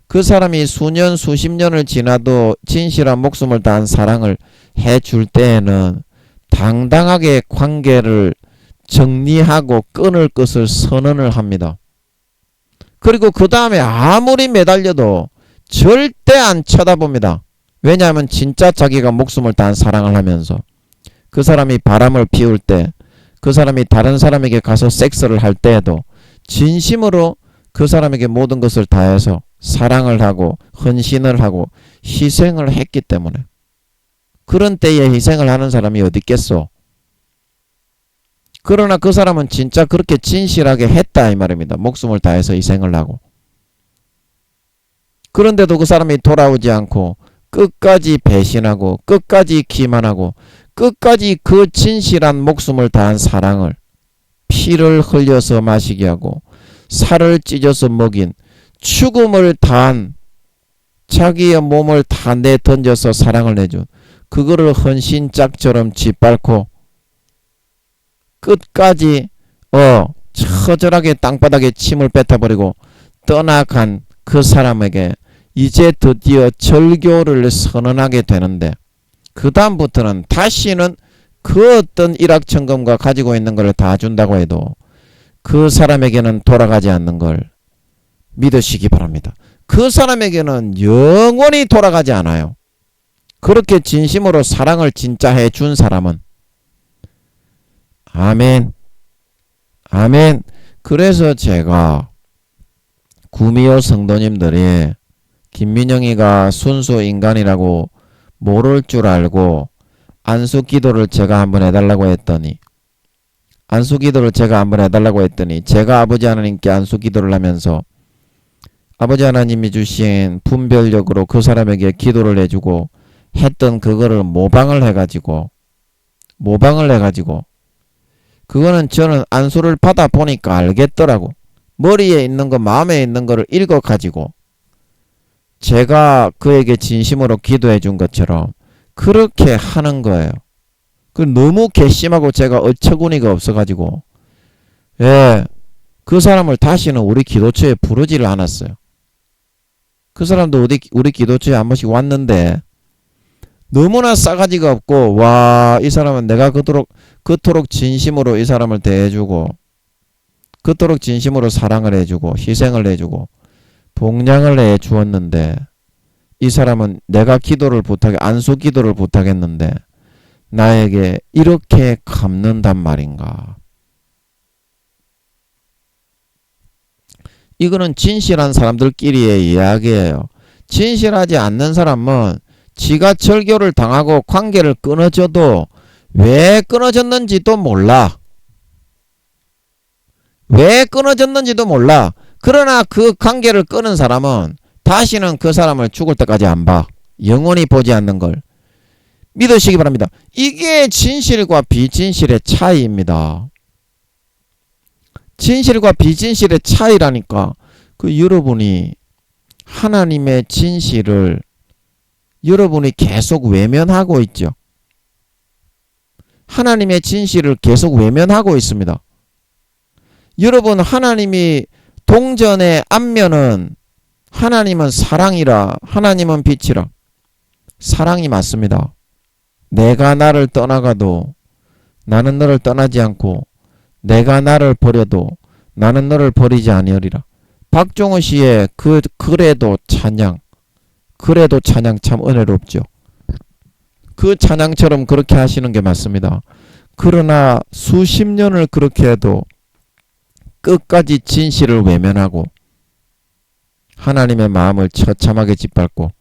그 사람이 수년 수십 년을 지나도 진실한 목숨을 다한 사랑을 해줄 때에는 당당하게 관계를 정리하고 끊을 것을 선언을 합니다. 그리고 그 다음에 아무리 매달려도 절대 안 쳐다봅니다. 왜냐하면 진짜 자기가 목숨을 다한 사랑을 하면서 그 사람이 바람을 피울 때, 그 사람이 다른 사람에게 가서 섹스를 할 때에도 진심으로 그 사람에게 모든 것을 다해서 사랑을 하고 헌신을 하고 희생을 했기 때문에. 그런 때에 희생을 하는 사람이 어디 있겠소? 그러나 그 사람은 진짜 그렇게 진실하게 했다 이 말입니다. 목숨을 다해서 희생을 하고. 그런데도 그 사람이 돌아오지 않고 끝까지 배신하고 끝까지 기만하고 끝까지 그 진실한 목숨을 다한 사랑을 피를 흘려서 마시게 하고 살을 찢어서 먹인 죽음을 다한 자기의 몸을 다 내던져서 사랑을 내준 그거를 헌신짝처럼 짓밟고 끝까지 처절하게 땅바닥에 침을 뱉어버리고 떠나간 그 사람에게 이제 드디어 절교를 선언하게 되는데 그 다음부터는 다시는 그 어떤 일확천금과 가지고 있는 걸 다 준다고 해도 그 사람에게는 돌아가지 않는 걸 믿으시기 바랍니다. 그 사람에게는 영원히 돌아가지 않아요. 그렇게 진심으로 사랑을 진짜 해준 사람은. 아멘. 아멘. 그래서 제가 구미호 성도님들이 김민영이가 순수 인간이라고 모를 줄 알고 안수기도를 제가 한번 해달라고 했더니 제가 아버지 하나님께 안수기도를 하면서 아버지 하나님이 주신 분별력으로 그 사람에게 기도를 해주고 했던 그거를 모방을 해가지고 그거는 저는 안수를 받아보니까 알겠더라고. 머리에 있는 거 마음에 있는 거를 읽어가지고 제가 그에게 진심으로 기도해 준 것처럼 그렇게 하는 거예요. 그 너무 괘씸하고 제가 어처구니가 없어가지고 그 사람을 다시는 우리 기도처에 부르지를 않았어요. 그 사람도 우리 기도처에 한 번씩 왔는데 너무나 싸가지가 없고 이 사람은 내가 그토록 진심으로 이 사람을 대해주고 그토록 진심으로 사랑을 해주고 희생을 해주고 복양을 해주었는데 이 사람은 내가 안수 기도를 부탁했는데 나에게 이렇게 갚는단 말인가. 이거는 진실한 사람들끼리의 이야기예요. 진실하지 않는 사람은 지가 절교를 당하고 관계를 끊어져도 왜 끊어졌는지도 몰라. 그러나 그 관계를 끊은 사람은 다시는 그 사람을 죽을 때까지 안 봐. 영원히 보지 않는 걸 믿으시기 바랍니다. 이게 진실과 비진실의 차이입니다. 진실과 비진실의 차이라니까. 여러분이 하나님의 진실을 여러분이 계속 외면하고 있죠. 하나님의 진실을 계속 외면하고 있습니다. 여러분 하나님이 동전의 앞면은 하나님은 사랑이라, 하나님은 빛이라. 사랑이 맞습니다. 내가 나를 떠나가도 나는 너를 떠나지 않고 내가 나를 버려도 나는 너를 버리지 아니하리라. 박종호 씨의 그래도 찬양 참 은혜롭죠. 그 찬양처럼 그렇게 하시는 게 맞습니다. 그러나 수십 년을 그렇게 해도 끝까지 진실을 외면하고 하나님의 마음을 처참하게 짓밟고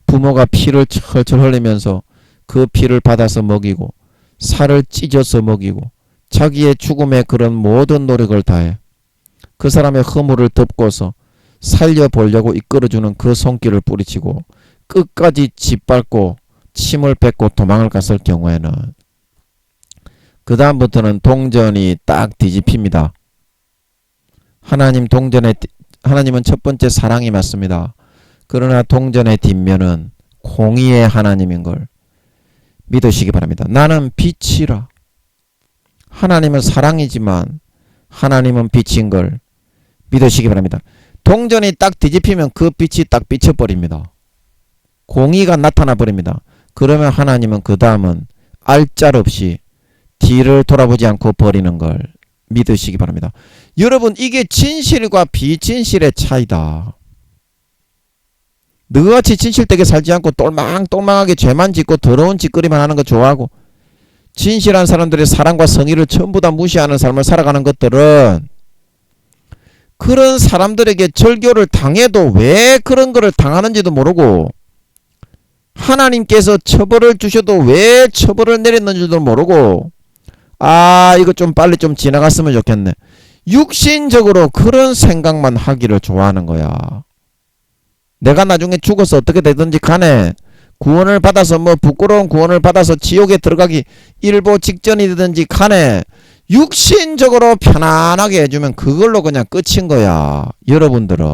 부모가 피를 철철 흘리면서 그 피를 받아서 먹이고 살을 찢어서 먹이고 자기의 죽음에 그런 모든 노력을 다해 그 사람의 허물을 덮고서 살려보려고 이끌어주는 그 손길을 뿌리치고 끝까지 짓밟고 침을 뱉고 도망을 갔을 경우에는 그 다음부터는 동전이 딱 뒤집힙니다. 하나님은 첫 번째 사랑이 맞습니다. 그러나 동전의 뒷면은 공의의 하나님인 걸 믿으시기 바랍니다. 나는 빛이라. 하나님은 사랑이지만 하나님은 빛인 걸 믿으시기 바랍니다. 동전이 딱 뒤집히면 그 빛이 딱 비쳐버립니다. 공의가 나타나 버립니다. 그러면 하나님은 그 다음은 알짤없이 뒤를 돌아보지 않고 버리는 걸 믿으시기 바랍니다. 여러분, 이게 진실과 비진실의 차이다. 너같이 진실되게 살지 않고 똘망똘망하게 죄만 짓고 더러운 짓거리만 하는 거 좋아하고 진실한 사람들의 사랑과 성의를 전부 다 무시하는 삶을 살아가는 것들은 그런 사람들에게 절교를 당해도 왜 그런 거를 당하는지도 모르고 하나님께서 처벌을 주셔도 왜 처벌을 내렸는지도 모르고 이거 좀 빨리 좀 지나갔으면 좋겠네. 육신적으로 그런 생각만 하기를 좋아하는 거야. 내가 나중에 죽어서 어떻게 되든지 간에 구원을 받아서 부끄러운 구원을 받아서 지옥에 들어가기 일보 직전이든지 간에 육신적으로 편안하게 해주면 그걸로 그냥 끝인 거야. 여러분들은.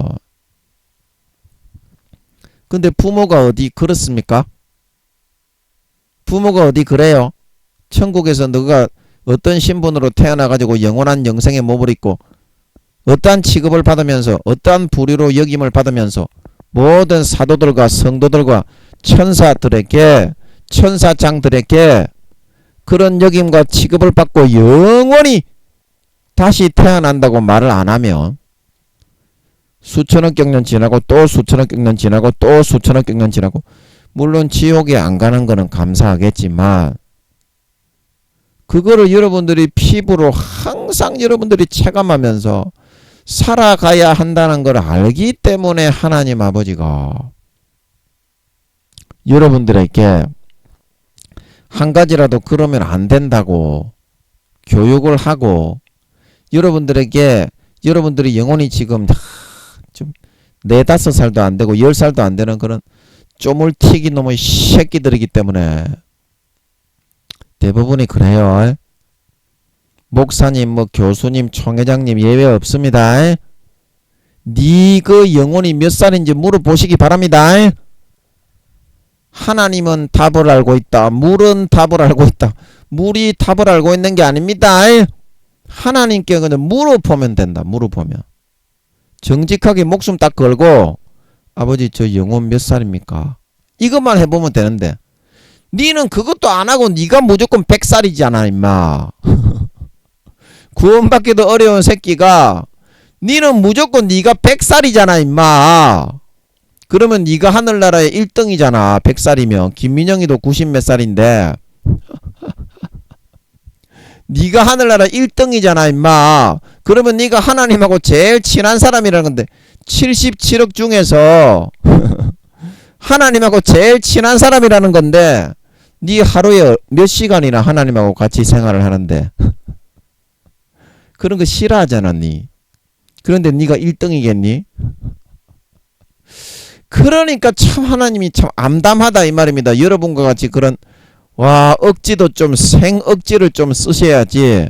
근데 부모가 어디 그렇습니까? 부모가 어디 그래요? 천국에서 너가 어떤 신분으로 태어나가지고 영원한 영생의 몸을 입고 어떠한 취급을 받으면서 어떠한 부류로 역임을 받으면서 모든 사도들과 성도들과 천사장들에게 그런 역임과 취급을 받고 영원히 다시 태어난다고 말을 안 하면 수천억 경년 지나고 또 수천억 경년 지나고 또 수천억 경년 지나고 물론 지옥에 안 가는 거는 감사하겠지만 그거를 여러분들이 피부로 항상 여러분들이 체감하면서 살아가야 한다는 걸 알기 때문에 하나님 아버지가 여러분들에게 한 가지라도 그러면 안 된다고 교육을 하고 여러분들에게 여러분들이 영혼이 지금 좀 4-5살도 안 되고 10살도 안 되는 그런 쪼물튀기 놈의 새끼들이기 때문에 대부분이 그래요. 목사님, 교수님, 총회장님 예외 없습니다. 네 그 영혼이 몇 살인지 물어보시기 바랍니다. 하나님은 답을 알고 있다. 물은 답을 알고 있다. 물이 답을 알고 있는 게 아닙니다. 하나님께 그냥 물어보면 된다. 물어보면. 정직하게 목숨 딱 걸고 아버지 저 영혼 몇 살입니까? 이것만 해보면 되는데 니는 그것도 안 하고 니가 무조건 100살이잖아 임마. 구원받기도 어려운 새끼가 니는 무조건 니가 100살이잖아 임마. 그러면 니가 하늘나라의 1등이잖아. 100살이면 김민영이도 90몇 살인데 니가 하늘나라 1등이잖아 임마. 그러면 니가 하나님하고 제일 친한 사람이라는 건데 77억 중에서 하나님하고 제일 친한 사람이라는 건데 니 하루에 몇 시간이나 하나님하고 같이 생활을 하는데 그런 거 싫어하잖아 니. 그런데 니가 1등이겠니? 그러니까 참 하나님이 참 암담하다 이 말입니다. 여러분과 같이 그런 억지도 좀 생억지를 좀 쓰셔야지.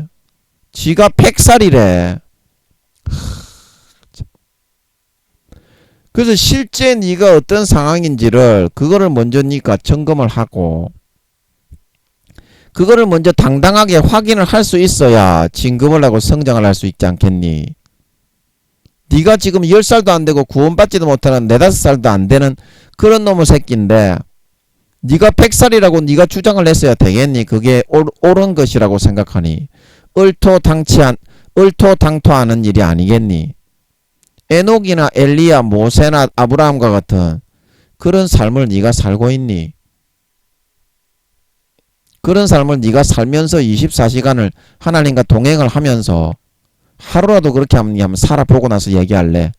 지가 100살이래. 그래서 실제 네가 어떤 상황인지를 그거를 먼저 네가 점검을 하고 그거를 먼저 당당하게 확인을 할 수 있어야 진급을 하고 성장을 할 수 있지 않겠니? 네가 지금 10살도 안 되고 구원받지도 못하는 4, 5살도 안 되는 그런 놈의 새끼인데 네가 100살이라고 네가 주장을 했어야 되겠니? 그게 옳은 것이라고 생각하니 얼토당토하는 일이 아니겠니? 에녹이나 엘리야, 모세나 아브라함과 같은 그런 삶을 네가 살고 있니? 그런 삶을 네가 살면서 24시간을 하나님과 동행을 하면서 하루라도 그렇게 한번 살아보고 나서 얘기할래.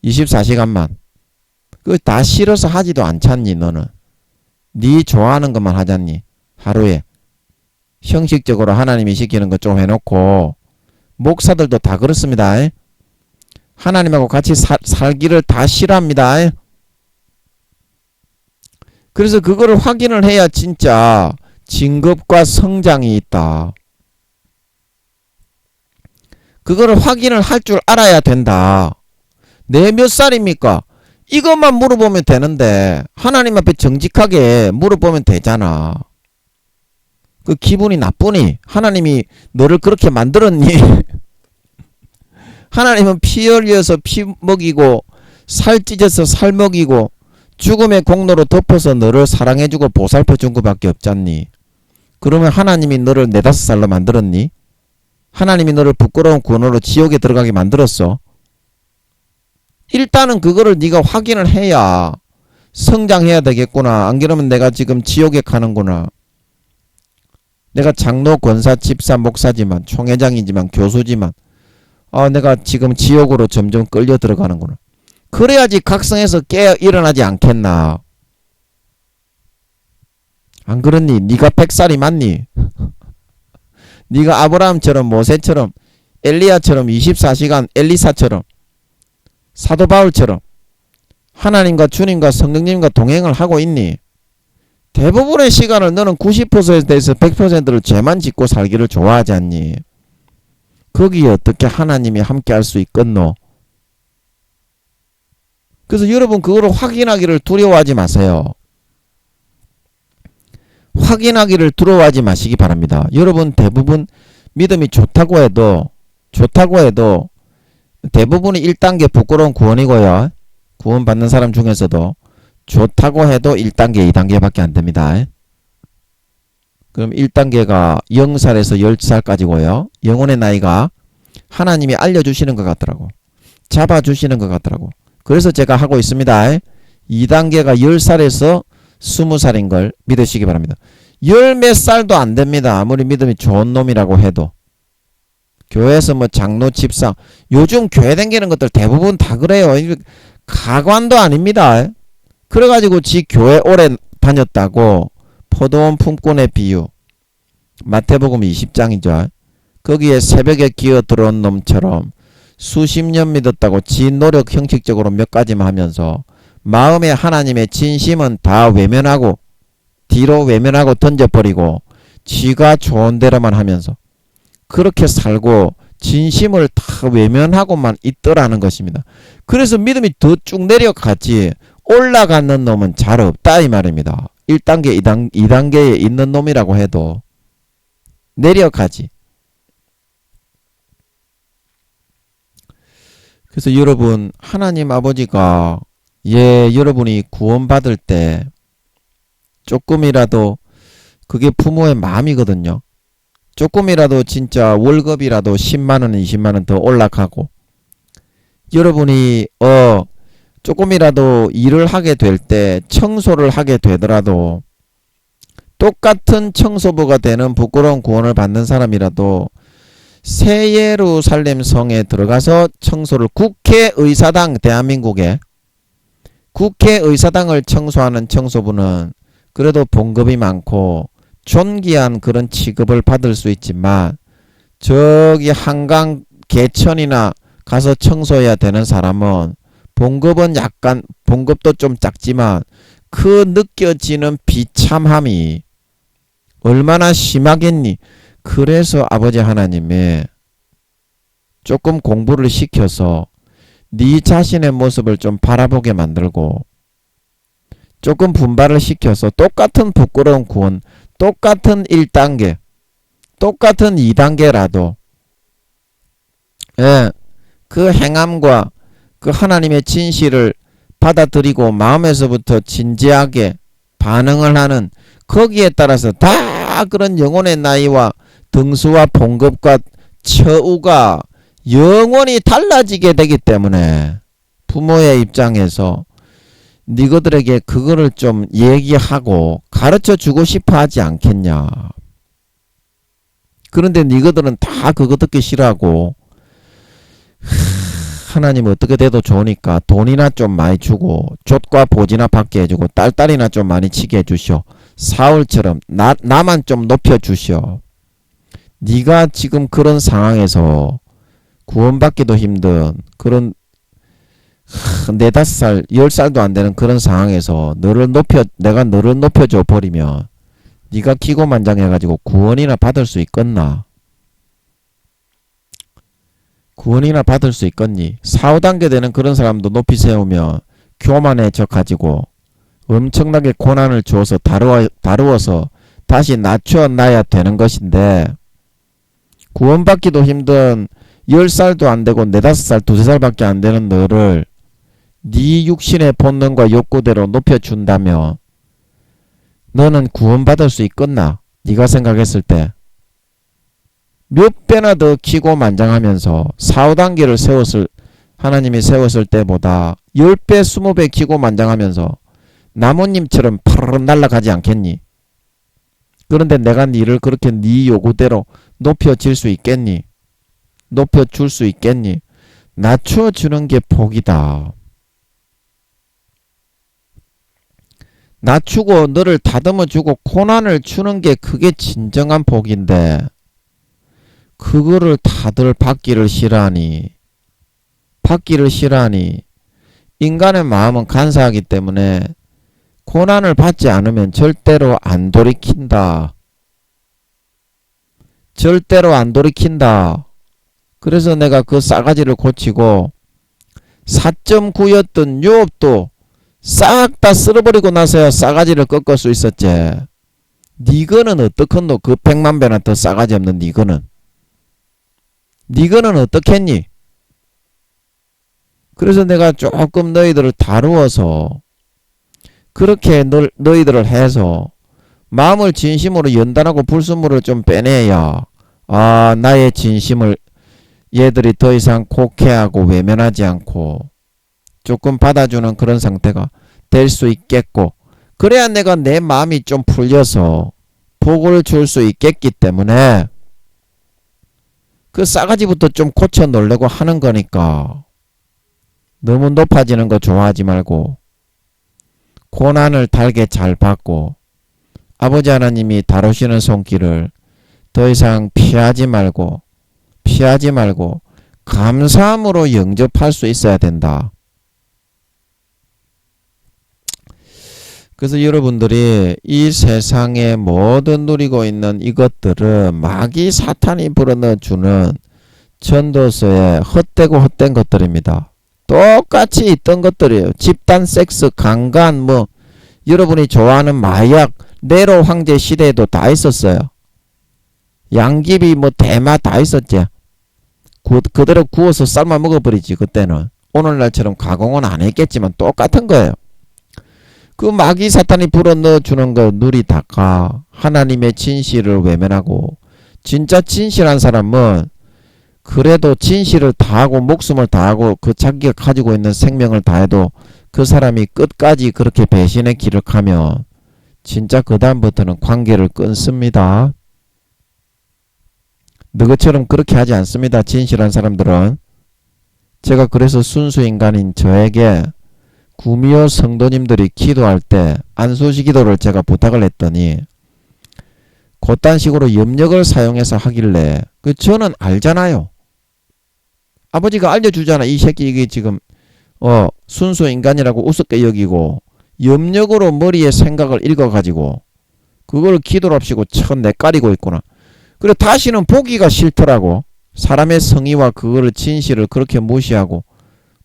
24시간만. 그거 다 싫어서 하지도 않잖니 너는. 네 좋아하는 것만 하잖니. 하루에. 형식적으로 하나님이 시키는 것 좀 해놓고 목사들도 다 그렇습니다. 하나님하고 같이 살기를 다 싫어합니다. 그래서 그거를 확인을 해야 진짜 진급과 성장이 있다. 그거를 확인을 할 줄 알아야 된다. 내 몇 살입니까? 이것만 물어보면 되는데 하나님 앞에 정직하게 물어보면 되잖아. 그 기분이 나쁘니? 하나님이 너를 그렇게 만들었니? 하나님은 피 흘려서 피 먹이고 살 찢어서 살 먹이고 죽음의 공로로 덮어서 너를 사랑해주고 보살펴 준 것밖에 없잖니. 그러면 하나님이 너를 4, 5살로 만들었니? 하나님이 너를 부끄러운 구원으로 지옥에 들어가게 만들었어. 일단은 그거를 네가 확인을 해야 성장해야 되겠구나. 안 그러면 내가 지금 지옥에 가는구나. 내가 장로, 권사, 집사, 목사지만, 총회장이지만, 교수지만 내가 지금 지옥으로 점점 끌려 들어가는구나. 그래야지 각성해서 깨어 일어나지 않겠나. 안 그렇니? 네가 100살이 맞니? 네가 아브라함처럼, 모세처럼, 엘리야처럼, 24시간 엘리사처럼, 사도 바울처럼 하나님과 주님과 성령님과 동행을 하고 있니? 대부분의 시간을 너는 90%에서 100%를 죄만 짓고 살기를 좋아하지 않니? 거기에 어떻게 하나님이 함께 할 수 있겠노? 그래서 여러분 그거를 확인하기를 두려워하지 마세요. 확인하기를 두려워하지 마시기 바랍니다. 여러분 대부분 믿음이 좋다고 해도 대부분이 1단계 부끄러운 구원이고요. 구원받는 사람 중에서도 좋다고 해도 1단계, 2단계밖에 안 됩니다. 그럼 1단계가 0살에서 10살까지고요. 영혼의 나이가 하나님이 알려주시는 것 같더라고. 잡아주시는 것 같더라고. 그래서 제가 하고 있습니다. 2단계가 10살에서 20살인 걸 믿으시기 바랍니다. 10몇 살도 안 됩니다. 아무리 믿음이 좋은 놈이라고 해도. 교회에서 뭐 장로, 집사, 요즘 교회 다니는 것들 대부분 다 그래요. 가관도 아닙니다. 그래가지고 지 교회 오래 다녔다고 포도원 품꾼의 비유 마태복음 20장이죠. 거기에 새벽에 기어 들어온 놈처럼 수십 년 믿었다고 지 노력 형식적으로 몇 가지만 하면서 마음에 하나님의 진심은 다 외면하고 뒤로 외면하고 던져버리고 지가 좋은 대로만 하면서 그렇게 살고 진심을 다 외면하고만 있더라는 것입니다. 그래서 믿음이 더 쭉 내려가지 올라가는 놈은 잘 없다 이 말입니다. 1단계, 2단계에 있는 놈이라고 해도 내려가지. 그래서 여러분 하나님 아버지가 여러분이 구원받을 때 조금이라도 그게 부모의 마음이거든요. 조금이라도 진짜 월급이라도 10만원, 20만원 더 올라가고 여러분이 조금이라도 일을 하게 될 때 청소를 하게 되더라도 똑같은 청소부가 되는 부끄러운 구원을 받는 사람이라도 새 예루살렘 성에 들어가서 청소를 국회의사당 대한민국에 국회의사당을 청소하는 청소부는 그래도 봉급이 많고 존귀한 그런 취급을 받을 수 있지만 저기 한강 개천이나 가서 청소해야 되는 사람은 봉급은 약간 봉급도 좀 작지만 그 느껴지는 비참함이 얼마나 심하겠니? 그래서 아버지 하나님이 조금 공부를 시켜서 네 자신의 모습을 좀 바라보게 만들고 조금 분발을 시켜서 똑같은 부끄러운 구원, 똑같은 1단계, 똑같은 2단계라도 예, 그 행함과 그 하나님의 진실을 받아들이고 마음에서부터 진지하게 반응을 하는 거기에 따라서 다 그런 영혼의 나이와 등수와 봉급과 처우가 영원히 달라지게 되기 때문에 부모의 입장에서 니거들에게 그거를 좀 얘기하고 가르쳐 주고 싶어 하지 않겠냐. 그런데 니거들은 다 그거 듣기 싫어하고 하나님 어떻게 돼도 좋으니까 돈이나 좀 많이 주고 족과 보지나 받게 해주고 딸딸이나 좀 많이 치게 해주시오. 사울처럼 나만 좀 높여주시오. 네가 지금 그런 상황에서 구원받기도 힘든 그런 4, 5살, 10살도 안 되는 그런 상황에서 내가 너를 높여줘 버리면 네가 기고만장해가지고 구원이나 받을 수 있겠나? 구원이나 받을 수 있겠니? 4, 5단계 되는 그런 사람도 높이 세우면 교만해져 가지고 엄청나게 고난을 주어서 다루어서 다시 낮춰놔야 되는 것인데 구원받기도 힘든 10살도 안 되고 4, 5살, 2, 3살밖에 안 되는 너를 네 육신의 본능과 욕구대로 높여준다면 너는 구원받을 수 있겠나? 네가 생각했을 때 몇 배나 더 기고만장하면서 4, 5단계를 하나님이 세웠을 때보다 10배, 20배 기고만장하면서 나무님처럼 파르르 날아가지 않겠니? 그런데 내가 니를 그렇게 네 요구대로 높여질 수 있겠니? 높여줄 수 있겠니? 낮춰주는 게 복이다. 낮추고 너를 다듬어주고 고난을 주는 게 그게 진정한 복인데 그거를 다들 받기를 싫어하니 인간의 마음은 간사하기 때문에 고난을 받지 않으면 절대로 안 돌이킨다. 절대로 안 돌이킨다. 그래서 내가 그 싸가지를 고치고 4.9였던 요업도 싹 다 쓸어버리고 나서야 싸가지를 꺾을 수 있었지. 니거는 어떡헌노? 그 100만 배나 더 싸가지 없는 니거는 어떻겠니? 그래서 내가 조금 너희들을 다루어서 그렇게 너희들을 해서 마음을 진심으로 연단하고 불순물을 좀 빼내야 나의 진심을 얘들이 더 이상 곡해하고 외면하지 않고 조금 받아주는 그런 상태가 될 수 있겠고 그래야 내가 내 마음이 좀 풀려서 복을 줄 수 있겠기 때문에 그 싸가지부터 좀 고쳐 놓으려고 하는 거니까 너무 높아지는 거 좋아하지 말고 고난을 달게 잘 받고 아버지 하나님이 다루시는 손길을 더 이상 피하지 말고 감사함으로 영접할 수 있어야 된다. 그래서 여러분들이 이 세상에 모든 누리고 있는 이것들은 마귀 사탄이 불어넣어주는 전도서에 헛된 것들입니다. 똑같이 있던 것들이에요. 집단 섹스, 강간, 여러분이 좋아하는 마약, 네로 황제 시대에도 다 있었어요. 양귀비, 대마 다 있었지. 그대로 구워서 삶아 먹어버리지 그때는. 오늘날처럼 가공은 안 했겠지만 똑같은 거예요. 그 마귀 사탄이 불어넣어주는 거 누리다가 하나님의 진실을 외면하고 진짜 진실한 사람은 그래도 진실을 다하고 목숨을 다하고 그 자기가 가지고 있는 생명을 다해도 그 사람이 끝까지 그렇게 배신의 길을 가면 진짜 그 다음부터는 관계를 끊습니다. 너희처럼 그렇게 하지 않습니다. 진실한 사람들은. 제가 그래서 순수인간인 저에게 구미호 성도님들이 기도할 때 안수시 기도를 제가 부탁을 했더니 그딴 식으로 염력을 사용해서 하길래 저는 알잖아요. 아버지가 알려주잖아. 이 새끼 이게 지금 순수인간이라고 우습게 여기고 염력으로 머리에 생각을 읽어가지고 그걸 기도랍시고 천 내까리고 있구나. 그래 다시는 보기가 싫더라고. 사람의 성의와 그거를 진실을 그렇게 무시하고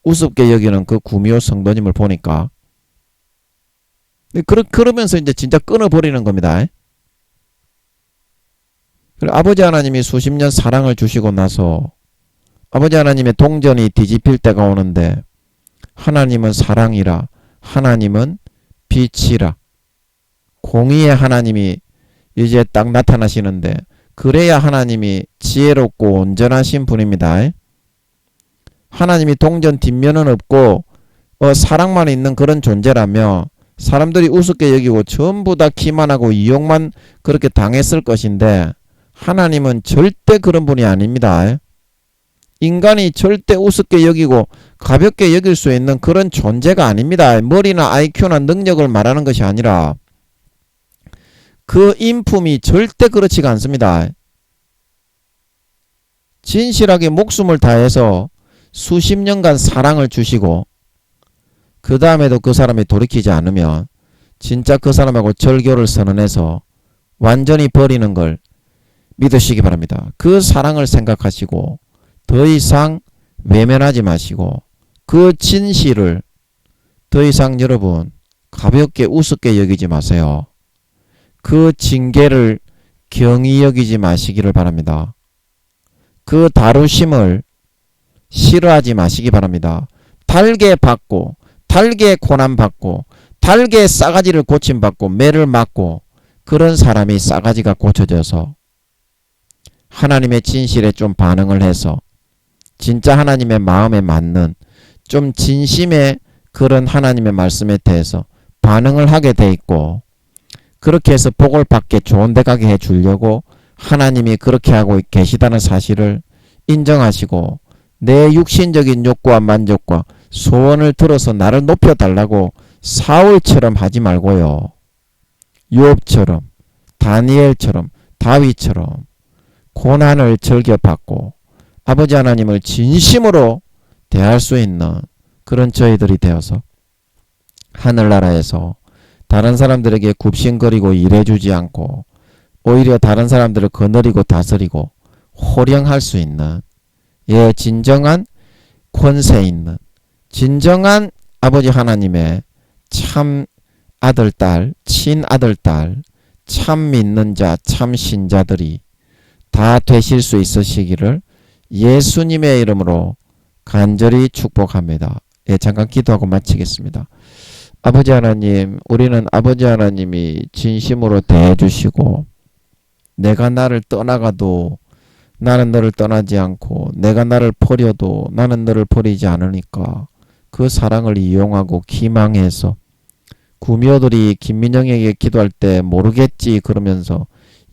우습게 여기는 그 구미호 성도님을 보니까 그러면서 이제 진짜 끊어버리는 겁니다. 그래 아버지 하나님이 수십 년 사랑을 주시고 나서 아버지 하나님의 동전이 뒤집힐 때가 오는데 하나님은 사랑이라, 하나님은 빛이라, 공의의 하나님이 이제 딱 나타나시는데, 그래야 하나님이 지혜롭고 온전하신 분입니다. 하나님이 동전 뒷면은 없고 사랑만 있는 그런 존재라며 사람들이 우습게 여기고 전부 다 기만하고 이용만 그렇게 당했을 것인데, 하나님은 절대 그런 분이 아닙니다. 인간이 절대 우습게 여기고 가볍게 여길 수 있는 그런 존재가 아닙니다. 머리나 IQ나 능력을 말하는 것이 아니라 그 인품이 절대 그렇지가 않습니다. 진실하게 목숨을 다해서 수십 년간 사랑을 주시고 그 다음에도 그 사람이 돌이키지 않으면 진짜 그 사람하고 절교를 선언해서 완전히 버리는 걸 믿으시기 바랍니다. 그 사랑을 생각하시고 더 이상 외면하지 마시고 그 진실을 더 이상 여러분 가볍게 우습게 여기지 마세요. 그 징계를 경히 여기지 마시기를 바랍니다. 그 다루심을 싫어하지 마시기 바랍니다. 달게 받고 달게 고난받고 달게 싸가지를 고침받고 매를 맞고 그런 사람이 싸가지가 고쳐져서 하나님의 진실에 좀 반응을 해서 진짜 하나님의 마음에 맞는 좀 진심의 그런 하나님의 말씀에 대해서 반응을 하게 돼 있고, 그렇게 해서 복을 받게 좋은 데 가게 해 주려고 하나님이 그렇게 하고 계시다는 사실을 인정하시고 내 육신적인 욕구와 만족과 소원을 들어서 나를 높여달라고 사울처럼 하지 말고요. 욥처럼, 다니엘처럼, 다윗처럼 고난을 즐겨받고 아버지 하나님을 진심으로 대할 수 있는 그런 저희들이 되어서 하늘나라에서 다른 사람들에게 굽신거리고 일해주지 않고 오히려 다른 사람들을 거느리고 다스리고 호령할 수 있는, 예, 진정한 권세 있는 진정한 아버지 하나님의 참 아들, 딸, 친아들, 딸, 참 믿는 자, 참 신자들이 다 되실 수 있으시기를 예수님의 이름으로 간절히 축복합니다. 예, 잠깐 기도하고 마치겠습니다. 아버지 하나님, 우리는 아버지 하나님이 진심으로 대해주시고 내가 나를 떠나가도 나는 너를 떠나지 않고 내가 나를 버려도 나는 너를 버리지 않으니까 그 사랑을 이용하고 기망해서 구미호들이 김민영에게 기도할 때 모르겠지 그러면서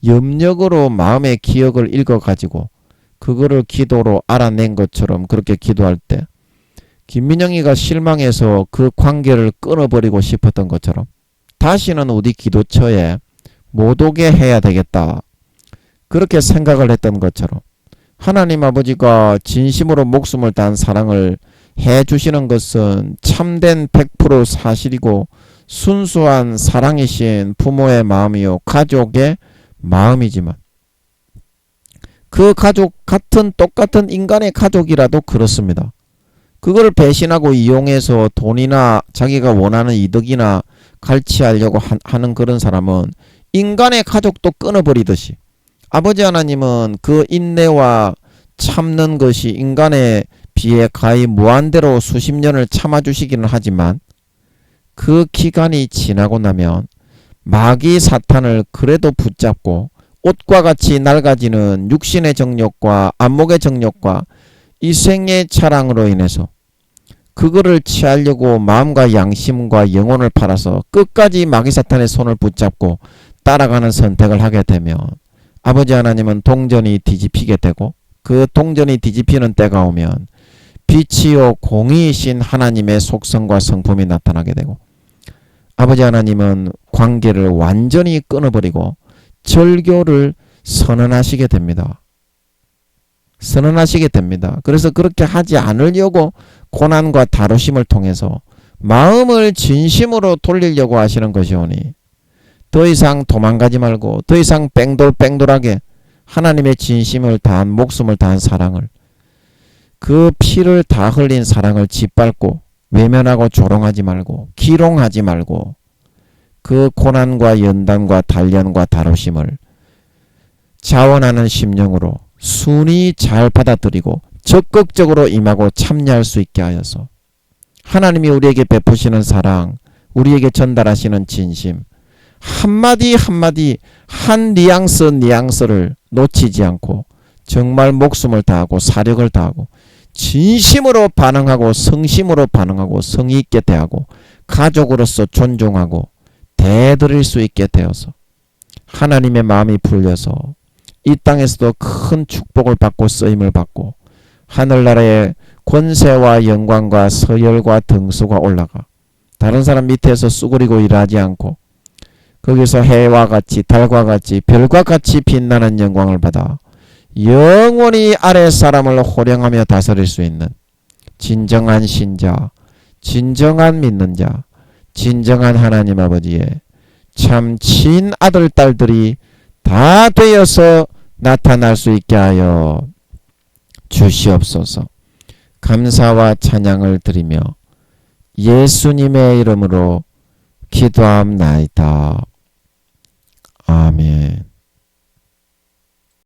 염력으로 마음의 기억을 읽어가지고 그거를 기도로 알아낸 것처럼 그렇게 기도할 때 김민영이가 실망해서 그 관계를 끊어버리고 싶었던 것처럼 다시는 우리 기도처에 못 오게 해야 되겠다, 그렇게 생각을 했던 것처럼 하나님 아버지가 진심으로 목숨을 다한 사랑을 해주시는 것은 참된 100% 사실이고 순수한 사랑이신 부모의 마음이요 가족의 마음이지만 그 가족 같은 똑같은 인간의 가족이라도 그렇습니다. 그걸 배신하고 이용해서 돈이나 자기가 원하는 이득이나 갈취하려고 하는 그런 사람은 인간의 가족도 끊어버리듯이 아버지 하나님은 그 인내와 참는 것이 인간에 비해 가히 무한대로 수십 년을 참아주시기는 하지만 그 기간이 지나고 나면 마귀 사탄을 그래도 붙잡고 옷과 같이 낡아지는 육신의 정욕과 안목의 정욕과 이 생의 차량으로 인해서 그거를 취하려고 마음과 양심과 영혼을 팔아서 끝까지 마귀 사탄의 손을 붙잡고 따라가는 선택을 하게 되면 아버지 하나님은 동전이 뒤집히게 되고 그 동전이 뒤집히는 때가 오면 빛이요 공의이신 하나님의 속성과 성품이 나타나게 되고 아버지 하나님은 관계를 완전히 끊어버리고 절교를 선언하시게 됩니다. 선언하시게 됩니다. 그래서 그렇게 하지 않으려고 고난과 다루심을 통해서 마음을 진심으로 돌리려고 하시는 것이오니 더 이상 도망가지 말고 더 이상 뺑돌뺑돌하게 하나님의 진심을 다한 목숨을 다한 사랑을, 그 피를 다 흘린 사랑을 짓밟고 외면하고 조롱하지 말고 기롱하지 말고 그 고난과 연단과 단련과 다루심을 자원하는 심령으로 순히 잘 받아들이고 적극적으로 임하고 참여할 수 있게 하여서 하나님이 우리에게 베푸시는 사랑, 우리에게 전달하시는 진심, 한마디 한마디 한 뉘앙스를 놓치지 않고 정말 목숨을 다하고 사력을 다하고 진심으로 반응하고 성심으로 반응하고 성의 있게 대하고 가족으로서 존중하고 대드릴 수 있게 되어서 하나님의 마음이 풀려서 이 땅에서도 큰 축복을 받고 쓰임을 받고 하늘나라의 권세와 영광과 서열과 등수가 올라가 다른 사람 밑에서 쑤그리고 일하지 않고 거기서 해와 같이 달과 같이 별과 같이 빛나는 영광을 받아 영원히 아래 사람을 호령하며 다스릴 수 있는 진정한 신자, 진정한 믿는 자, 진정한 하나님 아버지의 참 친아들 딸들이 다 되어서 나타날 수 있게 하여 주시옵소서. 감사와 찬양을 드리며 예수님의 이름으로 기도함나이다. 아멘.